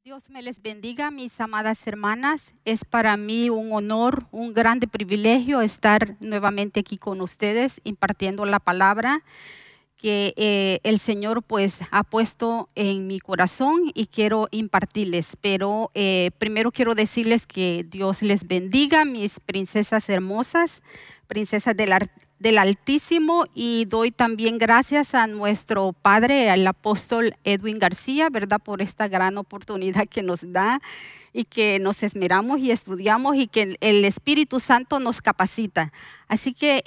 Dios me les bendiga, mis amadas hermanas. Es para mí un honor, un grande privilegio estar nuevamente aquí con ustedes impartiendo la palabra que el Señor pues ha puesto en mi corazón y quiero impartirles. Pero primero quiero decirles que Dios les bendiga, mis princesas hermosas, princesas del Altísimo, y doy también gracias a nuestro Padre, al apóstol Edwin García, ¿verdad? Por esta gran oportunidad que nos da y que nos esmeramos y estudiamos y que el Espíritu Santo nos capacita. Así que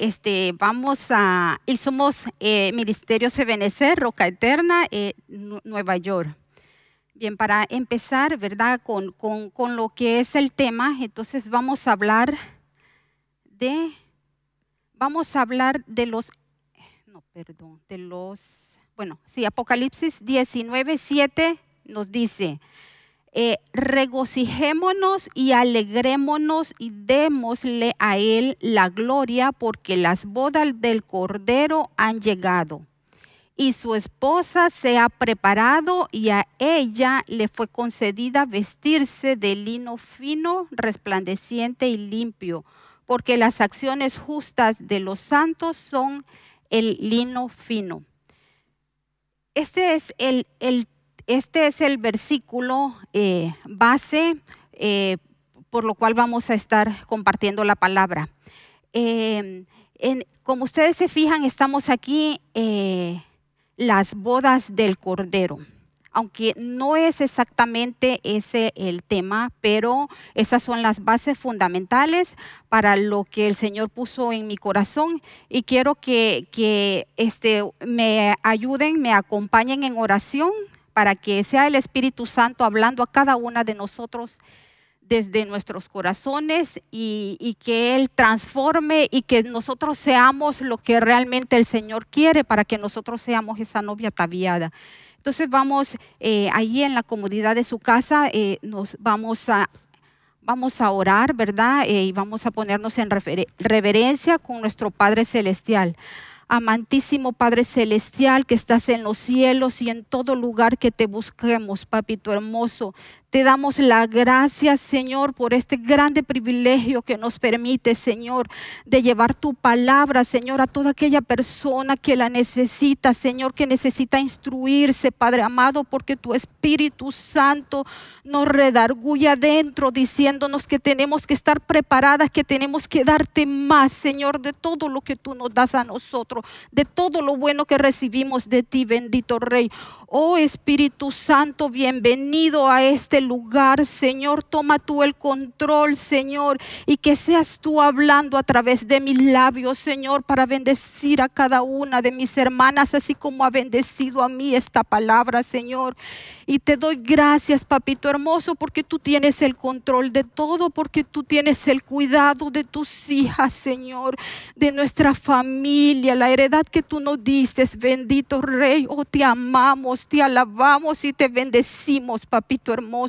y somos Ministerio Ebenecer, Roca Eterna, Nueva York. Bien, para empezar, ¿verdad? Con lo que es el tema, entonces vamos a hablar Apocalipsis 19:7 nos dice, regocijémonos y alegrémonos y démosle a Él la gloria, porque las bodas del Cordero han llegado y su esposa se ha preparado, y a ella le fue concedida vestirse de lino fino, resplandeciente y limpio, porque las acciones justas de los santos son el lino fino. Este es el versículo base por lo cual vamos a estar compartiendo la palabra. Como ustedes se fijan, estamos aquí las bodas del Cordero. Aunque no es exactamente ese el tema, pero esas son las bases fundamentales para lo que el Señor puso en mi corazón, y quiero que me ayuden, me acompañen en oración para que sea el Espíritu Santo hablando a cada una de nosotros desde nuestros corazones, y que Él transforme y que nosotros seamos lo que realmente el Señor quiere, para que nosotros seamos esa novia ataviada. Entonces vamos allí en la comodidad de su casa, vamos a orar, ¿verdad? Y vamos a ponernos en reverencia con nuestro Padre Celestial. Amantísimo Padre Celestial, que estás en los cielos y en todo lugar que te busquemos, papito hermoso, te damos la gracia, Señor, por este grande privilegio que nos permite, Señor, de llevar tu palabra, Señor, a toda aquella persona que la necesita, Señor, que necesita instruirse, Padre amado, porque tu Espíritu Santo nos redarguye adentro, diciéndonos que tenemos que estar preparadas, que tenemos que darte más, Señor, de todo lo que tú nos das a nosotros, de todo lo bueno que recibimos de ti, bendito Rey. Oh Espíritu Santo, bienvenido a este lugar, Señor. Toma tú el control, Señor, y que seas tú hablando a través de mis labios, Señor, para bendecir a cada una de mis hermanas, así como ha bendecido a mí esta palabra, Señor. Y te doy gracias, papito hermoso, porque tú tienes el control de todo, porque tú tienes el cuidado de tus hijas, Señor, de nuestra familia, la heredad que tú nos diste, bendito Rey. Oh, te amamos, te alabamos y te bendecimos, papito hermoso.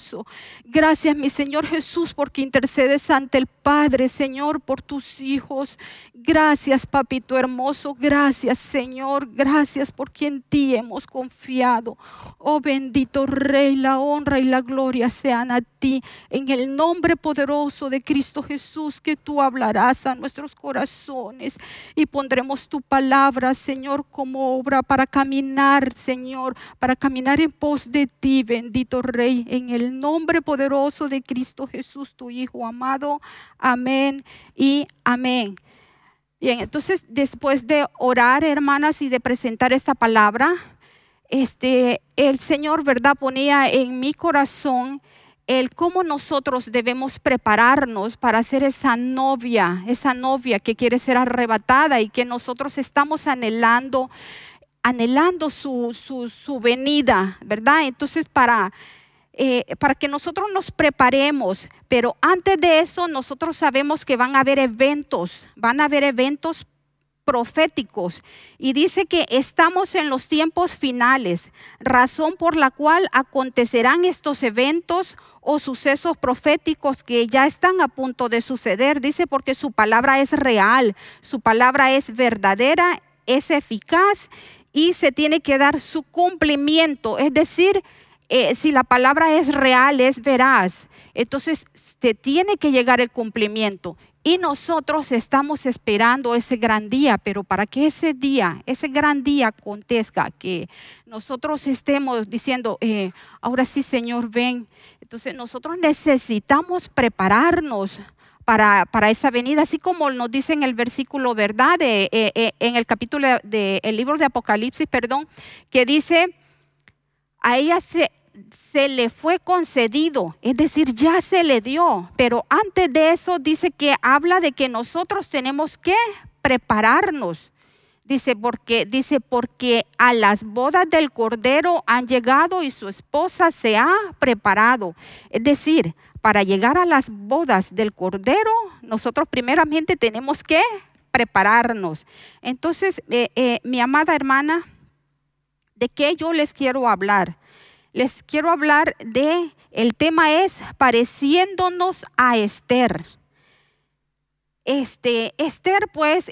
Gracias, mi Señor Jesús, porque intercedes ante el Padre, Señor, por tus hijos. Gracias, papito hermoso. Gracias, Señor. Gracias porque en ti hemos confiado. Oh, bendito Rey, la honra y la gloria sean a ti. En el nombre poderoso de Cristo Jesús, que tú hablarás a nuestros corazones y pondremos tu palabra, Señor, como obra para caminar, Señor, para caminar en pos de ti, bendito Rey, en el nombre poderoso de Cristo Jesús, tu Hijo amado. Amén y amén. Bien, entonces después de orar, hermanas, y de presentar esta palabra, el Señor, ¿verdad?, ponía en mi corazón el cómo nosotros debemos prepararnos para ser esa novia que quiere ser arrebatada, y que nosotros estamos anhelando su venida, ¿verdad? Entonces para que nosotros nos preparemos, pero antes de eso nosotros sabemos que van a haber eventos proféticos, y dice que estamos en los tiempos finales, razón por la cual acontecerán estos eventos o sucesos proféticos que ya están a punto de suceder. Dice, porque su palabra es real, su palabra es verdadera, es eficaz, y se tiene que dar su cumplimiento, es decir, si la palabra es real, es veraz, entonces te tiene que llegar el cumplimiento. Y nosotros estamos esperando ese gran día, pero para que ese día, ese gran día acontezca, que nosotros estemos diciendo, ahora sí, Señor, ven. Entonces nosotros necesitamos prepararnos para esa venida, así como nos dice en el versículo, ¿verdad? En el capítulo del libro de Apocalipsis, perdón, que dice, a ella se le fue concedido, es decir, ya se le dio, pero antes de eso dice que habla de que nosotros tenemos que prepararnos. Dice porque a las bodas del Cordero han llegado y su esposa se ha preparado. Es decir, para llegar a las bodas del Cordero, nosotros primeramente tenemos que prepararnos. Entonces, mi amada hermana, ¿de qué yo les quiero hablar? Les quiero hablar el tema es pareciéndonos a Esther. Esther, pues,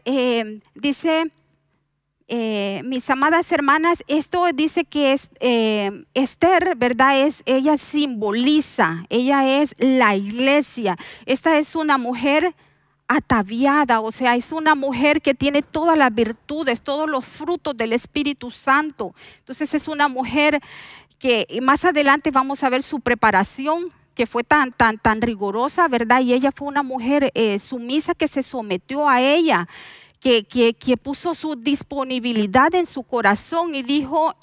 dice, mis amadas hermanas, esto dice que es Esther, ¿verdad? Ella simboliza, ella es la iglesia. Esta es una mujer ataviada, o sea, es una mujer que tiene todas las virtudes, todos los frutos del Espíritu Santo. Entonces es una mujer que más adelante vamos a ver su preparación, que fue tan rigurosa, ¿verdad? Y ella fue una mujer sumisa que se sometió a ella, que puso su disponibilidad en su corazón y dijo,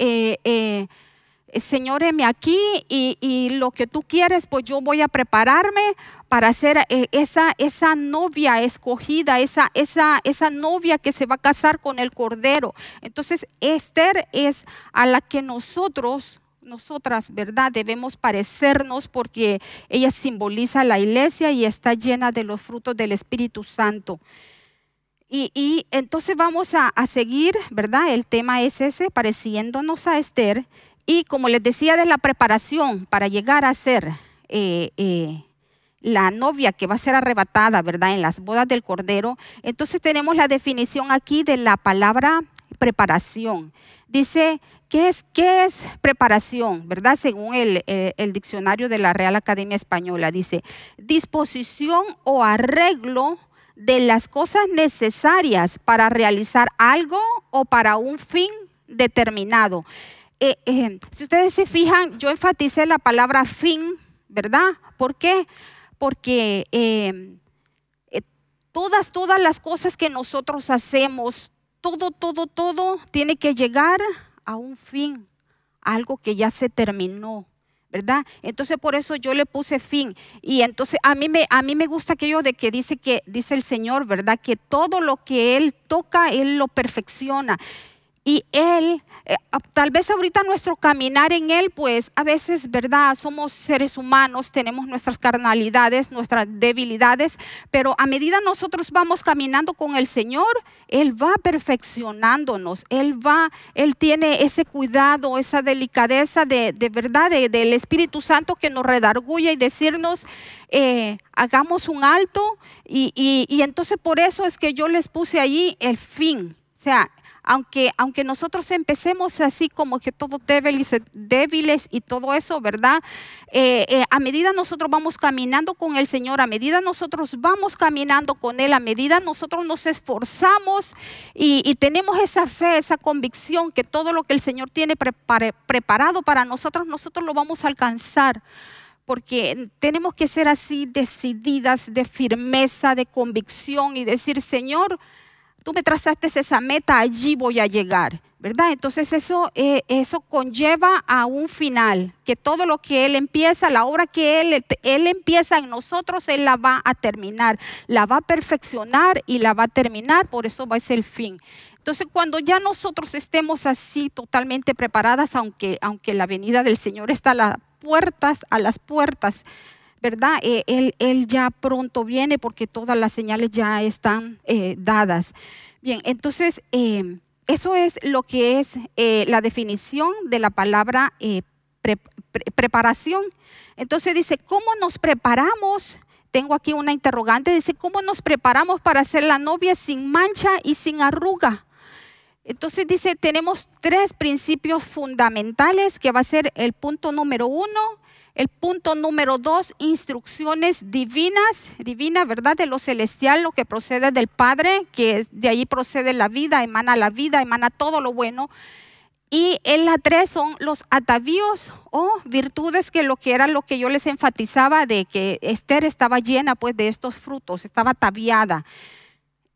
Señor, heme aquí y lo que tú quieres, pues yo voy a prepararme para ser esa novia escogida, esa novia que se va a casar con el Cordero. Entonces, Esther es a la que nosotras, ¿verdad? Debemos parecernos porque ella simboliza la iglesia y está llena de los frutos del Espíritu Santo. Y entonces vamos a seguir, ¿verdad? El tema es ese, pareciéndonos a Esther. Y como les decía de la preparación para llegar a ser la novia que va a ser arrebatada, ¿verdad? En las bodas del Cordero. Entonces tenemos la definición aquí de la palabra preparación. Dice, ¿qué es preparación? ¿Verdad? Según el diccionario de la Real Academia Española, dice, disposición o arreglo de las cosas necesarias para realizar algo o para un fin determinado. Si ustedes se fijan, yo enfaticé la palabra fin, ¿verdad? ¿Por qué? Porque todas las cosas que nosotros hacemos, todo tiene que llegar a un fin, algo que ya se terminó, ¿verdad? Entonces por eso yo le puse fin. Y entonces a mí me gusta aquello de que dice el Señor, ¿verdad? Que todo lo que Él toca, Él lo perfecciona. Y Él, tal vez ahorita nuestro caminar en Él, pues a veces, ¿verdad? Somos seres humanos, tenemos nuestras carnalidades, nuestras debilidades, pero a medida nosotros vamos caminando con el Señor, Él va perfeccionándonos, Él tiene ese cuidado, esa delicadeza de verdad, del Espíritu Santo que nos redarguye y decirnos, hagamos un alto y entonces por eso es que yo les puse allí el fin, o sea, aunque nosotros empecemos así como que todos débiles y todo eso, ¿verdad? A medida nosotros vamos caminando con el Señor, a medida nosotros vamos caminando con Él, a medida nosotros nos esforzamos y tenemos esa fe, esa convicción que todo lo que el Señor tiene preparado para nosotros lo vamos a alcanzar. Porque tenemos que ser así decididas, de firmeza, de convicción y decir, Señor, tú me trazaste esa meta, allí voy a llegar, ¿verdad? Entonces eso conlleva a un final, que todo lo que Él empieza, la obra que Él empieza en nosotros, Él la va a terminar, la va a perfeccionar y la va a terminar, por eso va a ser el fin. Entonces cuando ya nosotros estemos así totalmente preparadas, aunque la venida del Señor está a las puertas, ¿verdad? Él ya pronto viene porque todas las señales ya están dadas. Bien, entonces eso es lo que es la definición de la palabra preparación. Entonces dice, ¿cómo nos preparamos? Tengo aquí una interrogante, dice, ¿cómo nos preparamos para ser la novia sin mancha y sin arruga? Entonces dice, tenemos 3 principios fundamentales que va a ser el punto número 1. El punto número 2, instrucciones divinas, ¿verdad? De lo celestial, lo que procede del Padre, que de ahí procede la vida, emana todo lo bueno. Y en la 3 son los atavíos o virtudes, que era lo que yo les enfatizaba, de que Esther estaba llena pues de estos frutos, estaba ataviada.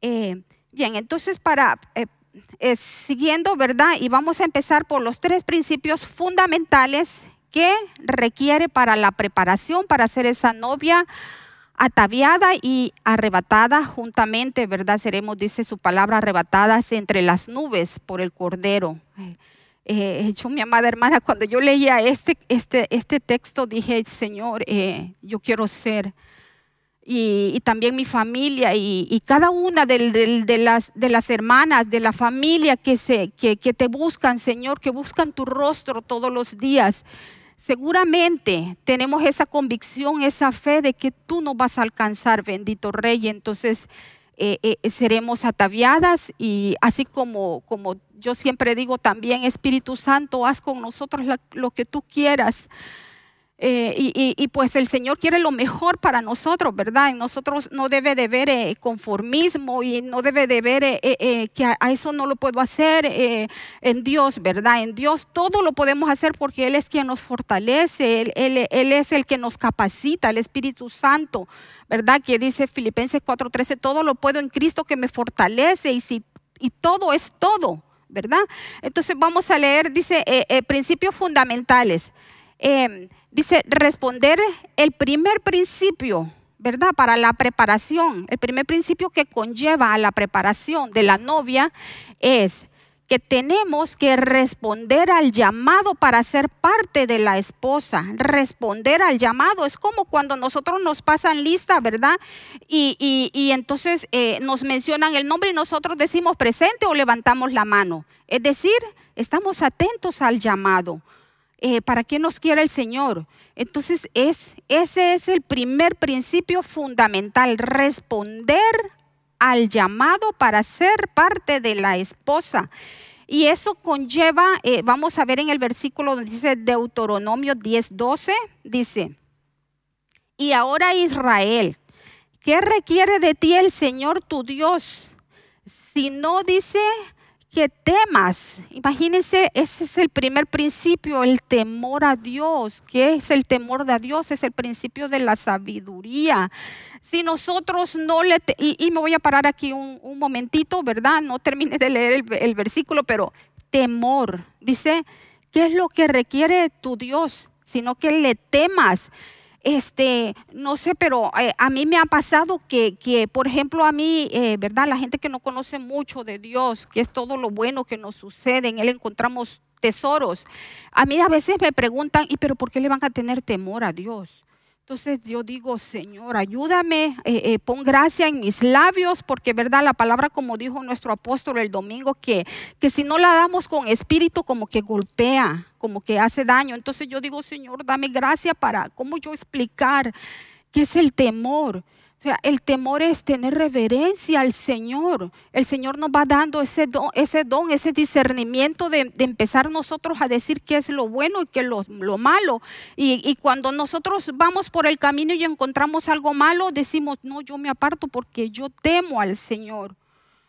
Bien, entonces siguiendo, ¿verdad? Y vamos a empezar por los 3 principios fundamentales que requiere para la preparación, para ser esa novia ataviada y arrebatada juntamente, ¿verdad? Seremos, dice su palabra, arrebatadas entre las nubes por el Cordero. Yo, mi amada hermana, cuando yo leía este texto, dije, Señor, yo quiero ser. Y también mi familia y cada una de las hermanas de la familia que te buscan, Señor, que buscan tu rostro todos los días. Seguramente tenemos esa convicción, esa fe de que tú nos vas a alcanzar, bendito Rey. Entonces seremos ataviadas, y así como yo siempre digo también, Espíritu Santo, haz con nosotros lo que tú quieras. Y pues el Señor quiere lo mejor para nosotros, ¿verdad? En nosotros no debe de haber conformismo, y no debe de haber que a eso no lo puedo hacer. En Dios, ¿verdad? En Dios todo lo podemos hacer, porque Él es quien nos fortalece, Él es el que nos capacita, el Espíritu Santo, ¿verdad? Que dice Filipenses 4:13, todo lo puedo en Cristo que me fortalece, y todo es todo, ¿verdad? Entonces vamos a leer, dice, principios fundamentales. Dice, responder el primer principio, ¿verdad? Para la preparación, el primer principio que conlleva a la preparación de la novia es que tenemos que responder al llamado para ser parte de la esposa. Responder al llamado es como cuando nosotros nos pasan lista, ¿verdad? Y entonces nos mencionan el nombre y nosotros decimos presente o levantamos la mano. Es decir, estamos atentos al llamado. ¿Para qué nos quiere el Señor? Entonces ese es el primer principio fundamental, responder al llamado para ser parte de la esposa. Y eso conlleva, vamos a ver en el versículo donde dice Deuteronomio 10:12, dice, y ahora Israel, ¿qué requiere de ti el Señor tu Dios? Si no, dice, que temas. Imagínense, ese es el primer principio, el temor a Dios. ¿Qué es el temor a Dios? Es el principio de la sabiduría. Si nosotros no y me voy a parar aquí un momentito, ¿verdad? No terminé de leer el versículo, pero temor. Dice, ¿qué es lo que requiere tu Dios? Sino que le temas. No sé, pero a mí me ha pasado que por ejemplo, a mí, ¿verdad? La gente que no conoce mucho de Dios, que es todo lo bueno que nos sucede, en Él encontramos tesoros. A mí a veces me preguntan, ¿y pero por qué le van a tener temor a Dios? Entonces yo digo, Señor, ayúdame, pon gracia en mis labios, porque verdad, la palabra, como dijo nuestro apóstol el domingo, que si no la damos con espíritu, como que golpea, como que hace daño. Entonces yo digo, Señor, dame gracia para, ¿cómo yo explicar qué es el temor? O sea, el temor es tener reverencia al Señor. El Señor nos va dando ese don, ese discernimiento de empezar nosotros a decir qué es lo bueno y qué es lo malo. Y cuando nosotros vamos por el camino y encontramos algo malo, decimos, no, yo me aparto porque yo temo al Señor.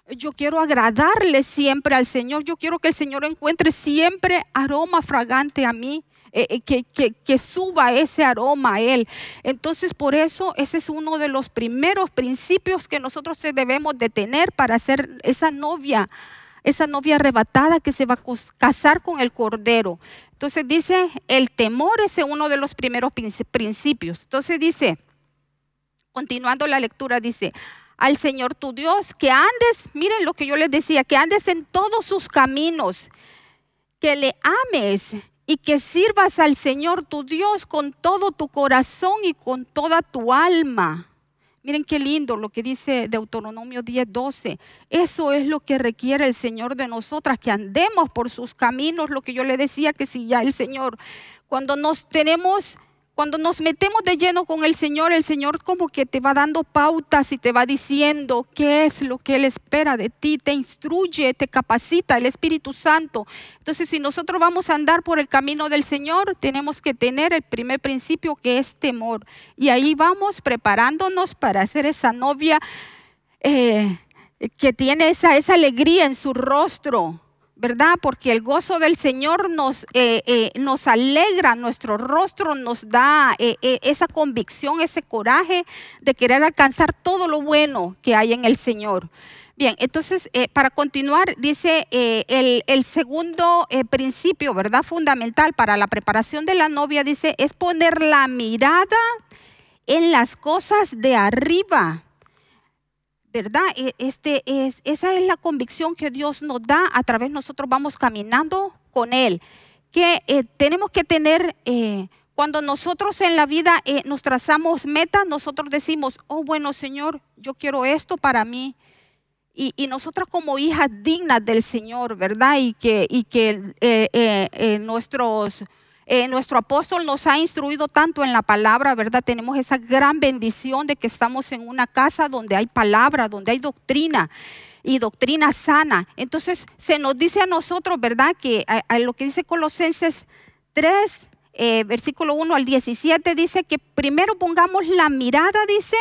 Yo quiero agradarle siempre al Señor. Yo quiero que el Señor encuentre siempre aroma fragante a mí. Que suba ese aroma a Él. Entonces por eso ese es uno de los primeros principios que nosotros debemos de tener para ser esa novia arrebatada que se va a casar con el Cordero. Entonces dice, el temor es uno de los primeros principios. Entonces dice, continuando la lectura, dice, al Señor tu Dios, que andes, miren lo que yo les decía, que andes en todos sus caminos, que le ames y que sirvas al Señor tu Dios con todo tu corazón y con toda tu alma. Miren qué lindo lo que dice Deuteronomio 10:12. Eso es lo que requiere el Señor de nosotras, que andemos por sus caminos. Lo que yo le decía, que si ya el Señor, cuando Cuando nos metemos de lleno con el Señor como que te va dando pautas y te va diciendo qué es lo que Él espera de ti, te instruye, te capacita, el Espíritu Santo. Entonces, si nosotros vamos a andar por el camino del Señor, tenemos que tener el primer principio, que es temor. Y ahí vamos preparándonos para ser esa novia que tiene esa alegría en su rostro, ¿verdad? Porque el gozo del Señor nos alegra, nuestro rostro nos da esa convicción, ese coraje de querer alcanzar todo lo bueno que hay en el Señor. Bien, entonces para continuar, dice el segundo principio, ¿verdad? Fundamental para la preparación de la novia, dice, es poner la mirada en las cosas de arriba. ¿Verdad? Esa es la convicción que Dios nos da, a través nosotros vamos caminando con Él. Que tenemos que tener, cuando nosotros en la vida nos trazamos metas, nosotros decimos, oh bueno Señor, yo quiero esto para mí. Y nosotras como hijas dignas del Señor, ¿verdad? Y que nuestro apóstol nos ha instruido tanto en la palabra, ¿verdad? Tenemos esa gran bendición de que estamos en una casa donde hay palabra, donde hay doctrina y doctrina sana. Entonces se nos dice a nosotros, ¿verdad? Que a lo que dice Colosenses 3, versículo 1 al 17, dice que primero pongamos la mirada, dice,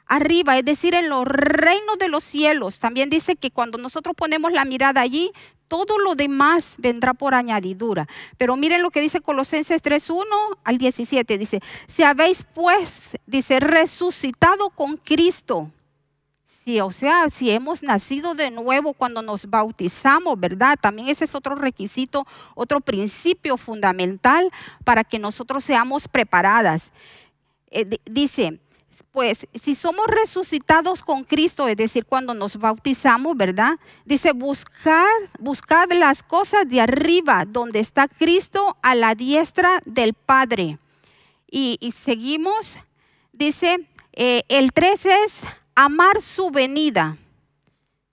arriba, es decir, en los reinos de los cielos. También dice que cuando nosotros ponemos la mirada allí, todo lo demás vendrá por añadidura. Pero miren lo que dice Colosenses 3:1 al 17. Dice, si habéis pues, dice, resucitado con Cristo. Sí, o sea, si hemos nacido de nuevo cuando nos bautizamos, ¿verdad? También ese es otro requisito, otro principio fundamental para que nosotros seamos preparadas. Dice, pues si somos resucitados con Cristo, es decir, cuando nos bautizamos, ¿verdad? Dice, buscad las cosas de arriba, donde está Cristo a la diestra del Padre. Y seguimos, dice, el 3 es amar su venida.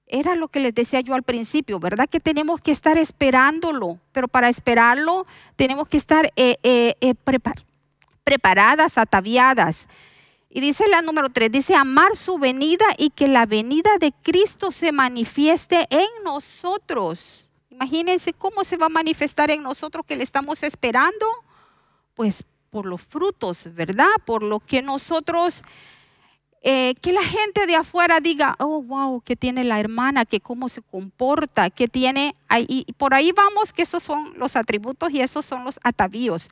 Era lo que les decía yo al principio, ¿verdad? Que tenemos que estar esperándolo, pero para esperarlo tenemos que estar preparadas, ataviadas. Y dice la número 3, dice amar su venida y que la venida de Cristo se manifieste en nosotros. Imagínense cómo se va a manifestar en nosotros que le estamos esperando. Pues por los frutos, ¿verdad? Por lo que nosotros, que la gente de afuera diga, oh, wow, que tiene la hermana, que cómo se comporta, que tiene, y por ahí vamos, que esos son los atributos y esos son los atavíos.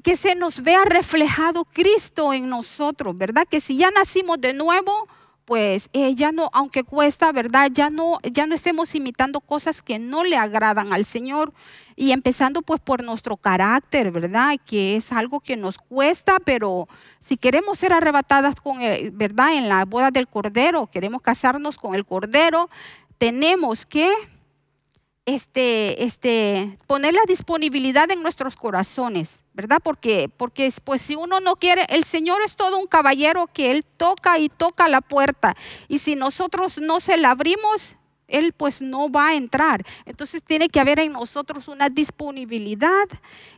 Que se nos vea reflejado Cristo en nosotros, ¿verdad? Que si ya nacimos de nuevo, pues ya no, aunque cuesta, ¿verdad? Ya no estemos imitando cosas que no le agradan al Señor. Y empezando pues por nuestro carácter, ¿verdad? Que es algo que nos cuesta, pero si queremos ser arrebatadas ¿verdad? En la boda del Cordero, queremos casarnos con el Cordero, tenemos que poner la disponibilidad en nuestros corazones, ¿verdad? Porque pues si uno no quiere, el Señor es todo un caballero que Él toca y toca la puerta, y si nosotros no se la abrimos, Él pues no va a entrar. Entonces tiene que haber en nosotros una disponibilidad,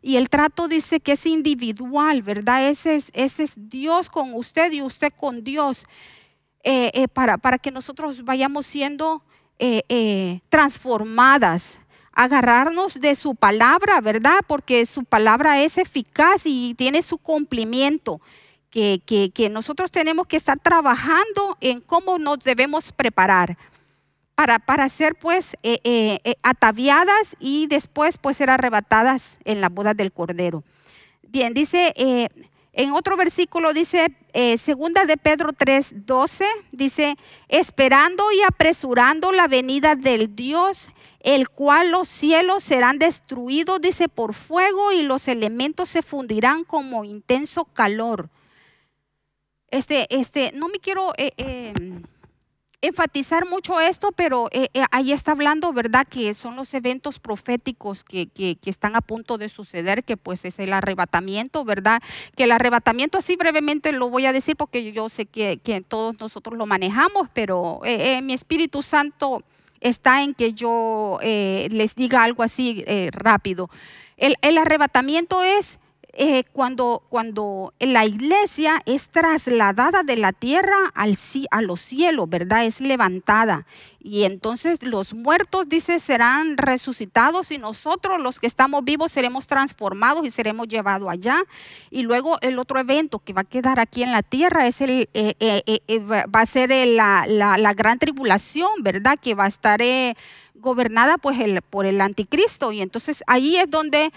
y el trato dice que es individual, ¿verdad? Ese es Dios con usted y usted con Dios, para que nosotros vayamos siendo transformadas, agarrarnos de su palabra, ¿verdad? Porque su palabra es eficaz y tiene su cumplimiento, que nosotros tenemos que estar trabajando en cómo nos debemos preparar para ser pues ataviadas y después pues ser arrebatadas en la boda del Cordero. Bien, dice en otro versículo, dice segunda de Pedro 3:12, dice, esperando y apresurando la venida del Dios, el cual los cielos serán destruidos, dice, por fuego, y los elementos se fundirán como intenso calor. No me quiero enfatizar mucho esto, pero ahí está hablando, ¿verdad? Que son los eventos proféticos que están a punto de suceder, que pues es el arrebatamiento, ¿verdad? Que el arrebatamiento, así brevemente lo voy a decir porque yo sé que todos nosotros lo manejamos, pero mi Espíritu Santo está en que yo les diga algo así rápido. El arrebatamiento es cuando la iglesia es trasladada de la tierra a los cielos, ¿verdad? Es levantada. Y entonces los muertos, dice, serán resucitados y nosotros los que estamos vivos seremos transformados y seremos llevados allá. Y luego el otro evento que va a quedar aquí en la tierra es va a ser la gran tribulación, ¿verdad? Que va a estar gobernada pues por el anticristo. Y entonces ahí es donde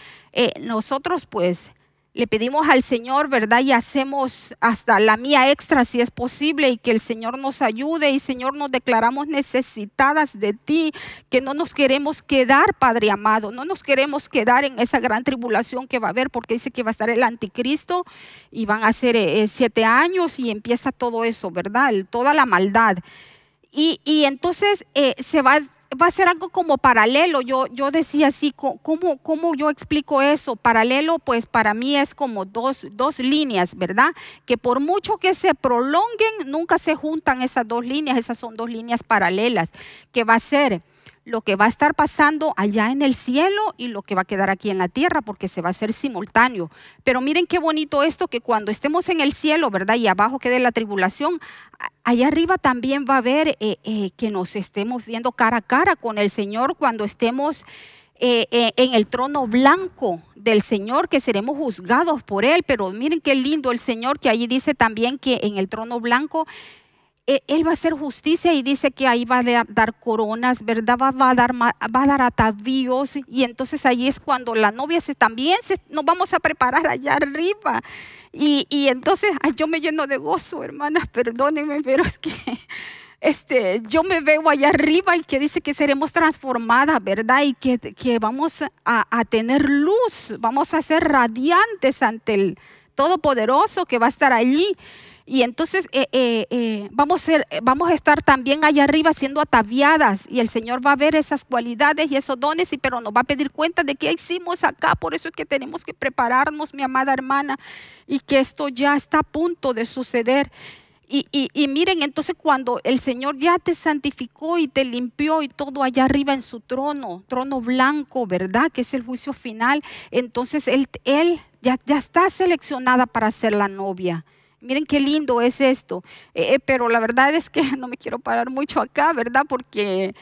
nosotros pues le pedimos al Señor, ¿verdad? Y hacemos hasta la mía extra si es posible y que el Señor nos ayude. Y Señor, nos declaramos necesitadas de ti, que no nos queremos quedar, Padre amado, no nos queremos quedar en esa gran tribulación que va a haber, porque dice que va a estar el anticristo y van a ser 7 años y empieza todo eso, ¿verdad? Toda la maldad. Y entonces va a ser algo como paralelo. Yo decía así, ¿cómo yo explico eso? Paralelo, pues para mí es como dos líneas, ¿verdad? Que por mucho que se prolonguen, nunca se juntan esas dos líneas. Esas son dos líneas paralelas, que va a ser lo que va a estar pasando allá en el cielo y lo que va a quedar aquí en la tierra, porque se va a hacer simultáneo. Pero miren qué bonito esto, que cuando estemos en el cielo, ¿verdad? Y abajo quede la tribulación, allá arriba también va a haber que nos estemos viendo cara a cara con el Señor cuando estemos en el trono blanco del Señor, que seremos juzgados por Él. Pero miren qué lindo el Señor, que allí dice también que en el trono blanco Él va a hacer justicia, y dice que ahí va a dar coronas, ¿verdad? Va a dar atavíos, y entonces ahí es cuando la novia nos vamos a preparar allá arriba. Y entonces yo me lleno de gozo, hermanas, perdónenme, pero es que yo me veo allá arriba y que dice que seremos transformadas, ¿verdad? Y que vamos a tener luz, vamos a ser radiantes ante el Todopoderoso que va a estar allí. Y entonces vamos a estar también allá arriba siendo ataviadas, y el Señor va a ver esas cualidades y esos dones, pero nos va a pedir cuenta de qué hicimos acá. Por eso es que tenemos que prepararnos, mi amada hermana, y que esto ya está a punto de suceder. Y miren, entonces cuando el Señor ya te santificó y te limpió y todo allá arriba en su trono blanco, ¿verdad? Que es el juicio final. Entonces Él ya está seleccionada para ser la novia. Miren qué lindo es esto, pero la verdad es que no me quiero parar mucho acá, ¿verdad? Porque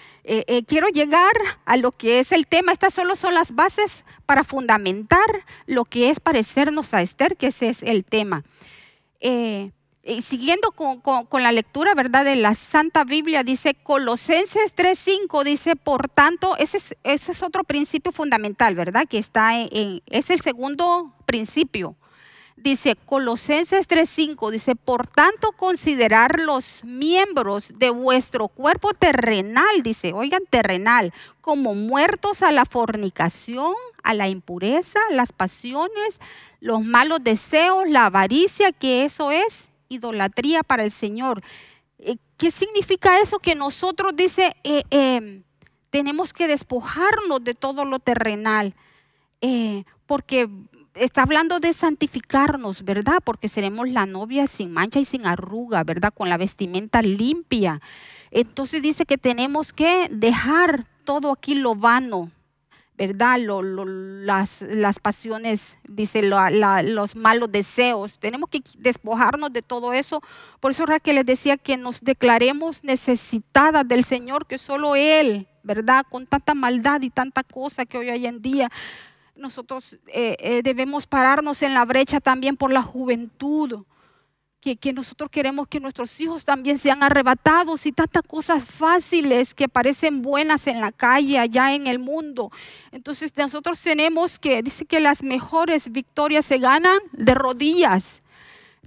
quiero llegar a lo que es el tema. Estas solo son las bases para fundamentar lo que es parecernos a Esther, que ese es el tema. Y siguiendo con la lectura, ¿verdad? De la Santa Biblia, dice Colosenses 3:5, dice, por tanto, ese es otro principio fundamental, ¿verdad? Que es el segundo principio. Dice Colosenses 3:5, dice, por tanto considerar los miembros de vuestro cuerpo terrenal, dice, oigan, terrenal, como muertos a la fornicación, a la impureza, las pasiones, los malos deseos, la avaricia, que eso es idolatría para el Señor. ¿Qué significa eso? Que nosotros, dice, tenemos que despojarnos de todo lo terrenal, porque está hablando de santificarnos, ¿verdad? Porque seremos la novia sin mancha y sin arruga, ¿verdad? Con la vestimenta limpia. Entonces dice que tenemos que dejar todo aquí lo vano, ¿verdad? Las pasiones, dice, los malos deseos. Tenemos que despojarnos de todo eso. Por eso era que les decía que nos declaremos necesitadas del Señor, que solo Él, ¿verdad? Con tanta maldad y tanta cosa que hoy en día, nosotros debemos pararnos en la brecha también por la juventud, que nosotros queremos que nuestros hijos también sean arrebatados, y tantas cosas fáciles que parecen buenas en la calle, allá en el mundo. Entonces nosotros tenemos que, dice que las mejores victorias se ganan de rodillas.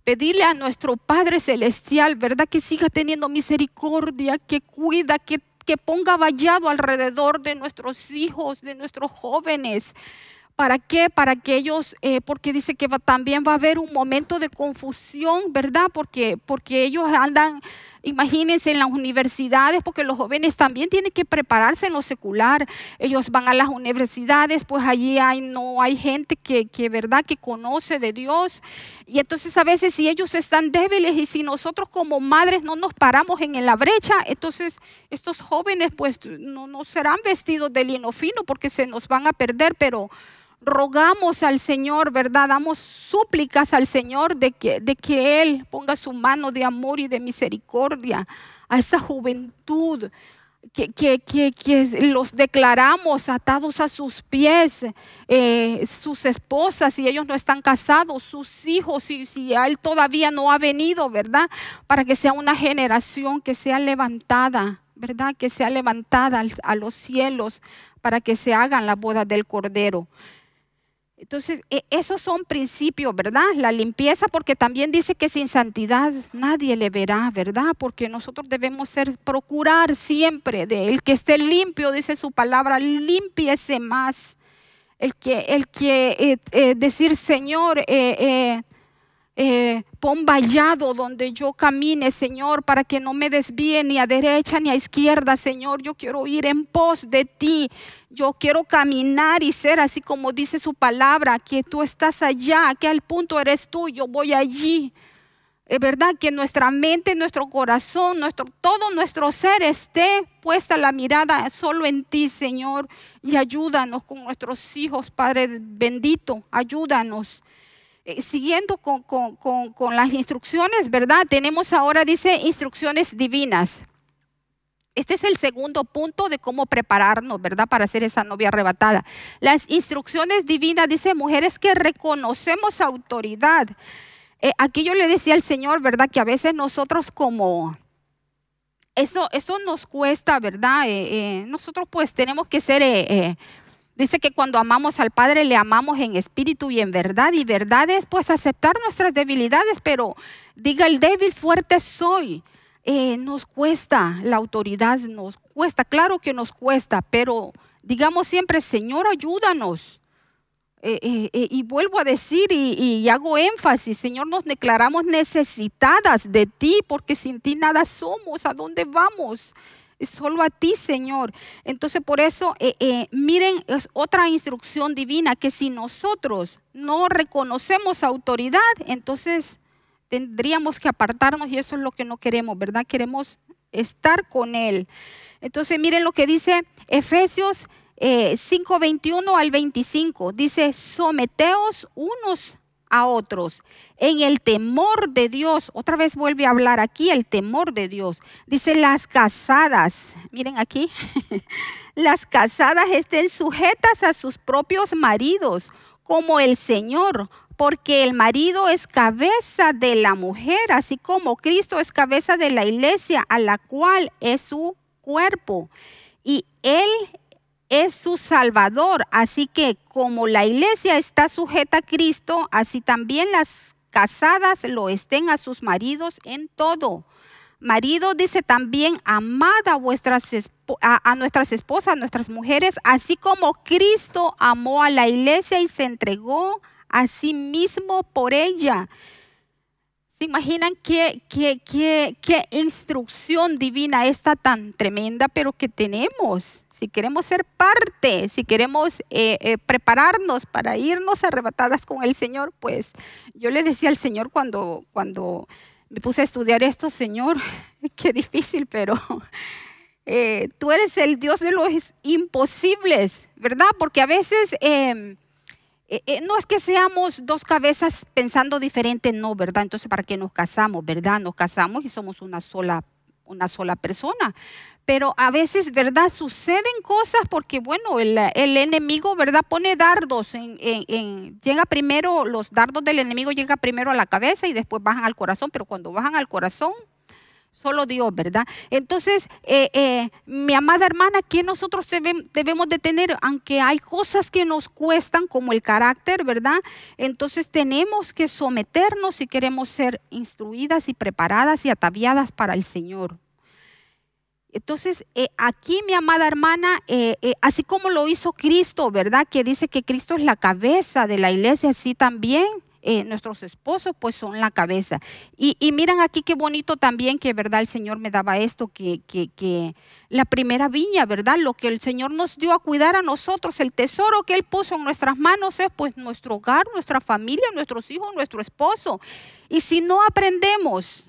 Pedirle a nuestro Padre Celestial, ¿verdad? Que siga teniendo misericordia, que cuida, que ponga vallado alrededor de nuestros hijos, de nuestros jóvenes. ¿Para qué? Para que ellos, porque dice que también va a haber un momento de confusión, ¿verdad? Porque ellos andan, imagínense, en las universidades, porque los jóvenes también tienen que prepararse en lo secular. Ellos van a las universidades, pues allí no hay gente que ¿verdad? Que conoce de Dios. Y entonces a veces si ellos están débiles y si nosotros como madres no nos paramos en la brecha, entonces estos jóvenes pues no serán vestidos de lino fino porque se nos van a perder, pero rogamos al Señor, ¿verdad? Damos súplicas al Señor de que Él ponga su mano de amor y de misericordia a esa juventud que los declaramos atados a sus pies, sus esposas, si ellos no están casados, sus hijos, si a Él todavía no ha venido, ¿verdad? Para que sea una generación que sea levantada, ¿verdad? Que sea levantada a los cielos para que se hagan las bodas del Cordero. Entonces, esos son principios, ¿verdad? La limpieza, porque también dice que sin santidad nadie le verá, ¿verdad? Porque nosotros debemos procurar siempre de el que esté limpio, dice su palabra, límpiese más. El que decir, Señor, pon vallado donde yo camine, Señor, para que no me desvíe ni a derecha ni a izquierda, Señor. Yo quiero ir en pos de ti. Yo quiero caminar y ser así como dice su palabra, que tú estás allá, que al punto eres tú, yo voy allí. Es verdad que nuestra mente, nuestro corazón, todo nuestro ser esté puesta la mirada solo en ti, Señor. Y ayúdanos con nuestros hijos, Padre bendito, ayúdanos. Siguiendo con las instrucciones, ¿verdad? Tenemos ahora, dice, instrucciones divinas. Este es el segundo punto de cómo prepararnos, ¿verdad? Para ser esa novia arrebatada. Las instrucciones divinas, dice, mujeres que reconocemos autoridad. Aquí yo le decía al Señor, ¿verdad? Que a veces nosotros eso nos cuesta, ¿verdad? Nosotros pues tenemos que ser... Dice que cuando amamos al Padre le amamos en espíritu y en verdad. Y verdad es pues aceptar nuestras debilidades, pero diga el débil, fuerte soy. Nos cuesta, la autoridad nos cuesta, claro que nos cuesta, pero digamos siempre, Señor, ayúdanos. Y vuelvo a decir y hago énfasis, Señor, nos declaramos necesitadas de ti, porque sin ti nada somos. ¿A dónde vamos? Solo a ti, Señor. Entonces por eso, miren, es otra instrucción divina, que si nosotros no reconocemos autoridad, entonces tendríamos que apartarnos, y eso es lo que no queremos, ¿verdad? Queremos estar con Él. Entonces miren lo que dice Efesios 5:21 al 25. Dice, someteos unos a otros en el temor de Dios. Otra vez vuelve a hablar aquí el temor de Dios. Dice, las casadas, miren aquí, las casadas estén sujetas a sus propios maridos como el Señor, porque el marido es cabeza de la mujer, así como Cristo es cabeza de la iglesia, a la cual es su cuerpo, y Él es su Salvador. Así que como la iglesia está sujeta a Cristo, así también las casadas lo estén a sus maridos en todo. Marido, dice también, amad a nuestras esposas, a nuestras mujeres, así como Cristo amó a la iglesia y se entregó a sí mismo por ella. ¿Se imaginan qué instrucción divina esta tan tremenda, pero que tenemos? Si queremos ser parte, si queremos prepararnos para irnos arrebatadas con el Señor, pues yo le decía al Señor cuando me puse a estudiar esto, Señor, qué difícil, pero tú eres el Dios de los imposibles, ¿verdad? Porque a veces no es que seamos dos cabezas pensando diferente, no, ¿verdad? Entonces, ¿para qué nos casamos, verdad? Nos casamos y somos una sola persona. Pero a veces, ¿verdad? Suceden cosas porque, bueno, el enemigo, ¿verdad? Pone dardos. Llega primero, los dardos del enemigo llegan primero a la cabeza y después bajan al corazón. Pero cuando bajan al corazón, solo Dios, ¿verdad? Entonces, mi amada hermana, ¿qué nosotros debemos de tener? Aunque hay cosas que nos cuestan, como el carácter, ¿verdad? Entonces tenemos que someternos si queremos ser instruidas y preparadas y ataviadas para el Señor. Entonces, aquí mi amada hermana, así como lo hizo Cristo, ¿verdad? Que dice que Cristo es la cabeza de la iglesia, así también nuestros esposos pues son la cabeza. Y miren aquí qué bonito también que, ¿verdad? El Señor me daba esto, que la primera viña, ¿verdad? Lo que el Señor nos dio a cuidar a nosotros, el tesoro que Él puso en nuestras manos es pues nuestro hogar, nuestra familia, nuestros hijos, nuestro esposo. Y si no aprendemos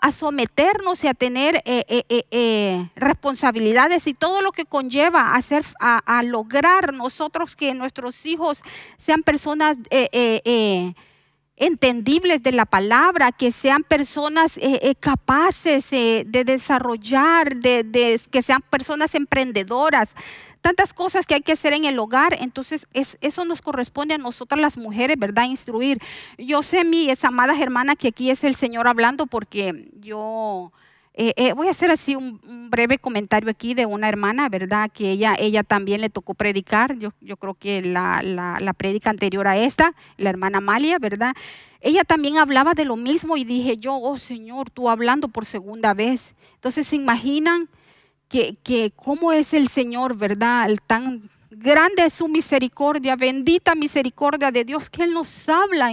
a someternos y a tener responsabilidades y todo lo que conlleva a lograr nosotros que nuestros hijos sean personas entendibles de la palabra, que sean personas capaces de desarrollar, que sean personas emprendedoras. Tantas cosas que hay que hacer en el hogar. Entonces eso nos corresponde a nosotras las mujeres, ¿verdad? Instruir. Yo sé, mis amadas hermanas, que aquí es el Señor hablando, porque yo voy a hacer así un breve comentario aquí de una hermana, ¿verdad? Que ella también le tocó predicar. Yo creo que la prédica anterior a esta, la hermana Amalia, ¿verdad? Ella también hablaba de lo mismo y dije yo, oh Señor, tú hablando por segunda vez. Entonces se imaginan que cómo es el Señor, ¿verdad? Tan grande es su misericordia, bendita misericordia de Dios, que Él nos habla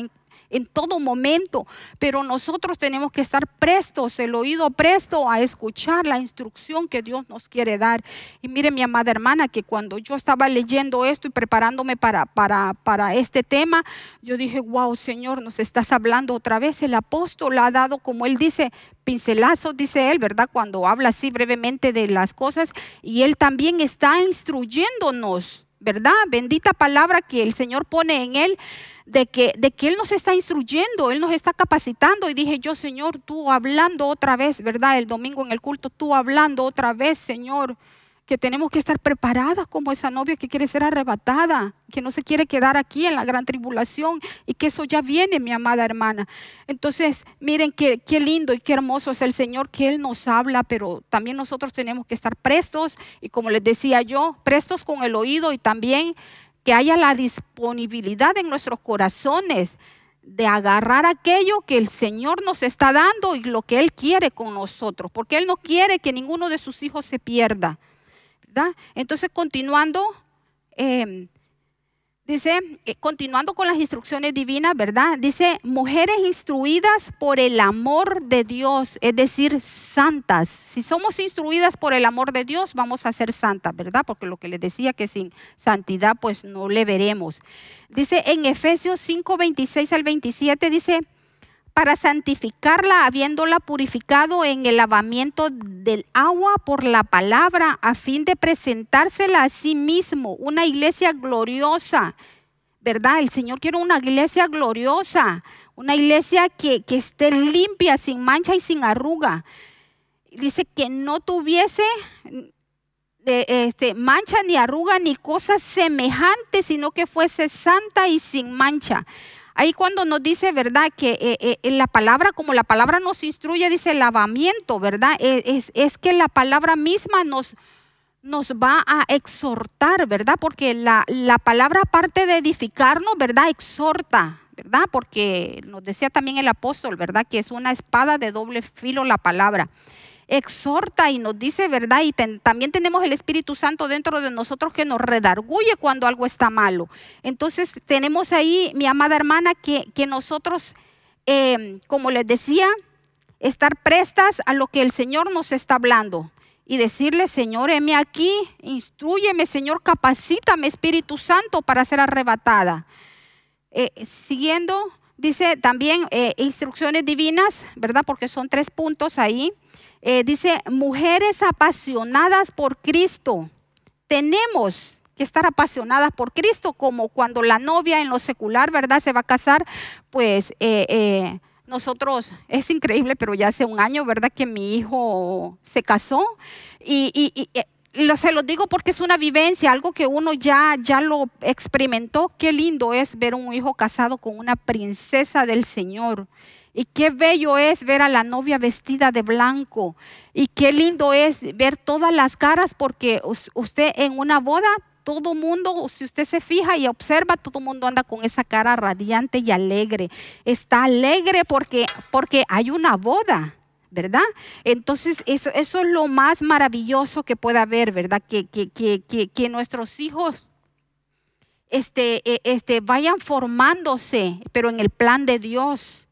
en todo momento, pero nosotros tenemos que estar prestos, el oído presto a escuchar la instrucción que Dios nos quiere dar. Y mire, mi amada hermana, que cuando yo estaba leyendo esto y preparándome para este tema, yo dije, wow, Señor, nos estás hablando otra vez. El apóstol ha dado, como él dice, pincelazos, dice él, ¿verdad? Cuando habla así brevemente de las cosas, y él también está instruyéndonos, ¿verdad? Bendita palabra que el Señor pone en él, de que Él nos está instruyendo, Él nos está capacitando. Y dije yo, Señor, tú hablando otra vez, ¿verdad? El domingo en el culto, tú hablando otra vez, Señor, que tenemos que estar preparadas como esa novia que quiere ser arrebatada, que no se quiere quedar aquí en la gran tribulación, y que eso ya viene, mi amada hermana. Entonces, miren qué lindo y qué hermoso es el Señor, que Él nos habla, pero también nosotros tenemos que estar prestos, y como les decía yo, prestos con el oído, y también que haya la disponibilidad en nuestros corazones de agarrar aquello que el Señor nos está dando y lo que Él quiere con nosotros, porque Él no quiere que ninguno de sus hijos se pierda, ¿verdad? Entonces, continuando, dice, continuando con las instrucciones divinas, ¿verdad? Dice, mujeres instruidas por el amor de Dios, es decir, santas. Si somos instruidas por el amor de Dios, vamos a ser santas, ¿verdad? Porque lo que les decía, que sin santidad pues no le veremos. Dice en Efesios 5, 26 al 27, dice, para santificarla, habiéndola purificado en el lavamiento del agua por la palabra, a fin de presentársela a sí mismo, una iglesia gloriosa, ¿verdad? El Señor quiere una iglesia gloriosa, una iglesia que esté limpia, sin mancha y sin arruga. Dice que no tuviese mancha ni arruga ni cosas semejantes, sino que fuese santa y sin mancha. Ahí cuando nos dice, ¿verdad? Que la palabra, como la palabra nos instruye, dice lavamiento, ¿verdad? Es que la palabra misma nos va a exhortar, ¿verdad? Porque la palabra, aparte de edificarnos, ¿verdad? Exhorta, ¿verdad? Porque nos decía también el apóstol, ¿verdad? Que es una espada de doble filo la palabra. Exhorta y nos dice, ¿verdad? Y también tenemos el Espíritu Santo dentro de nosotros que nos redarguye cuando algo está malo. Entonces tenemos ahí, mi amada hermana, que nosotros, como les decía, estar prestas a lo que el Señor nos está hablando y decirle, Señor, heme aquí, instrúyeme, Señor, capacítame, Espíritu Santo, para ser arrebatada. Siguiendo, dice también instrucciones divinas, ¿verdad? Porque son 3 puntos ahí. Dice, mujeres apasionadas por Cristo. Tenemos que estar apasionadas por Cristo, como cuando la novia en lo secular, ¿verdad? Se va a casar, pues nosotros, es increíble, pero ya hace un año, ¿verdad? Que mi hijo se casó se lo digo porque es una vivencia, algo que uno ya lo experimentó. Qué lindo es ver un hijo casado con una princesa del Señor. Y qué bello es ver a la novia vestida de blanco. Y qué lindo es ver todas las caras, porque usted en una boda, todo mundo, si usted se fija y observa, todo mundo anda con esa cara radiante y alegre. Está alegre porque hay una boda, ¿verdad? Entonces eso es lo más maravilloso que pueda haber, ¿verdad? Que nuestros hijos vayan formándose, pero en el plan de Dios,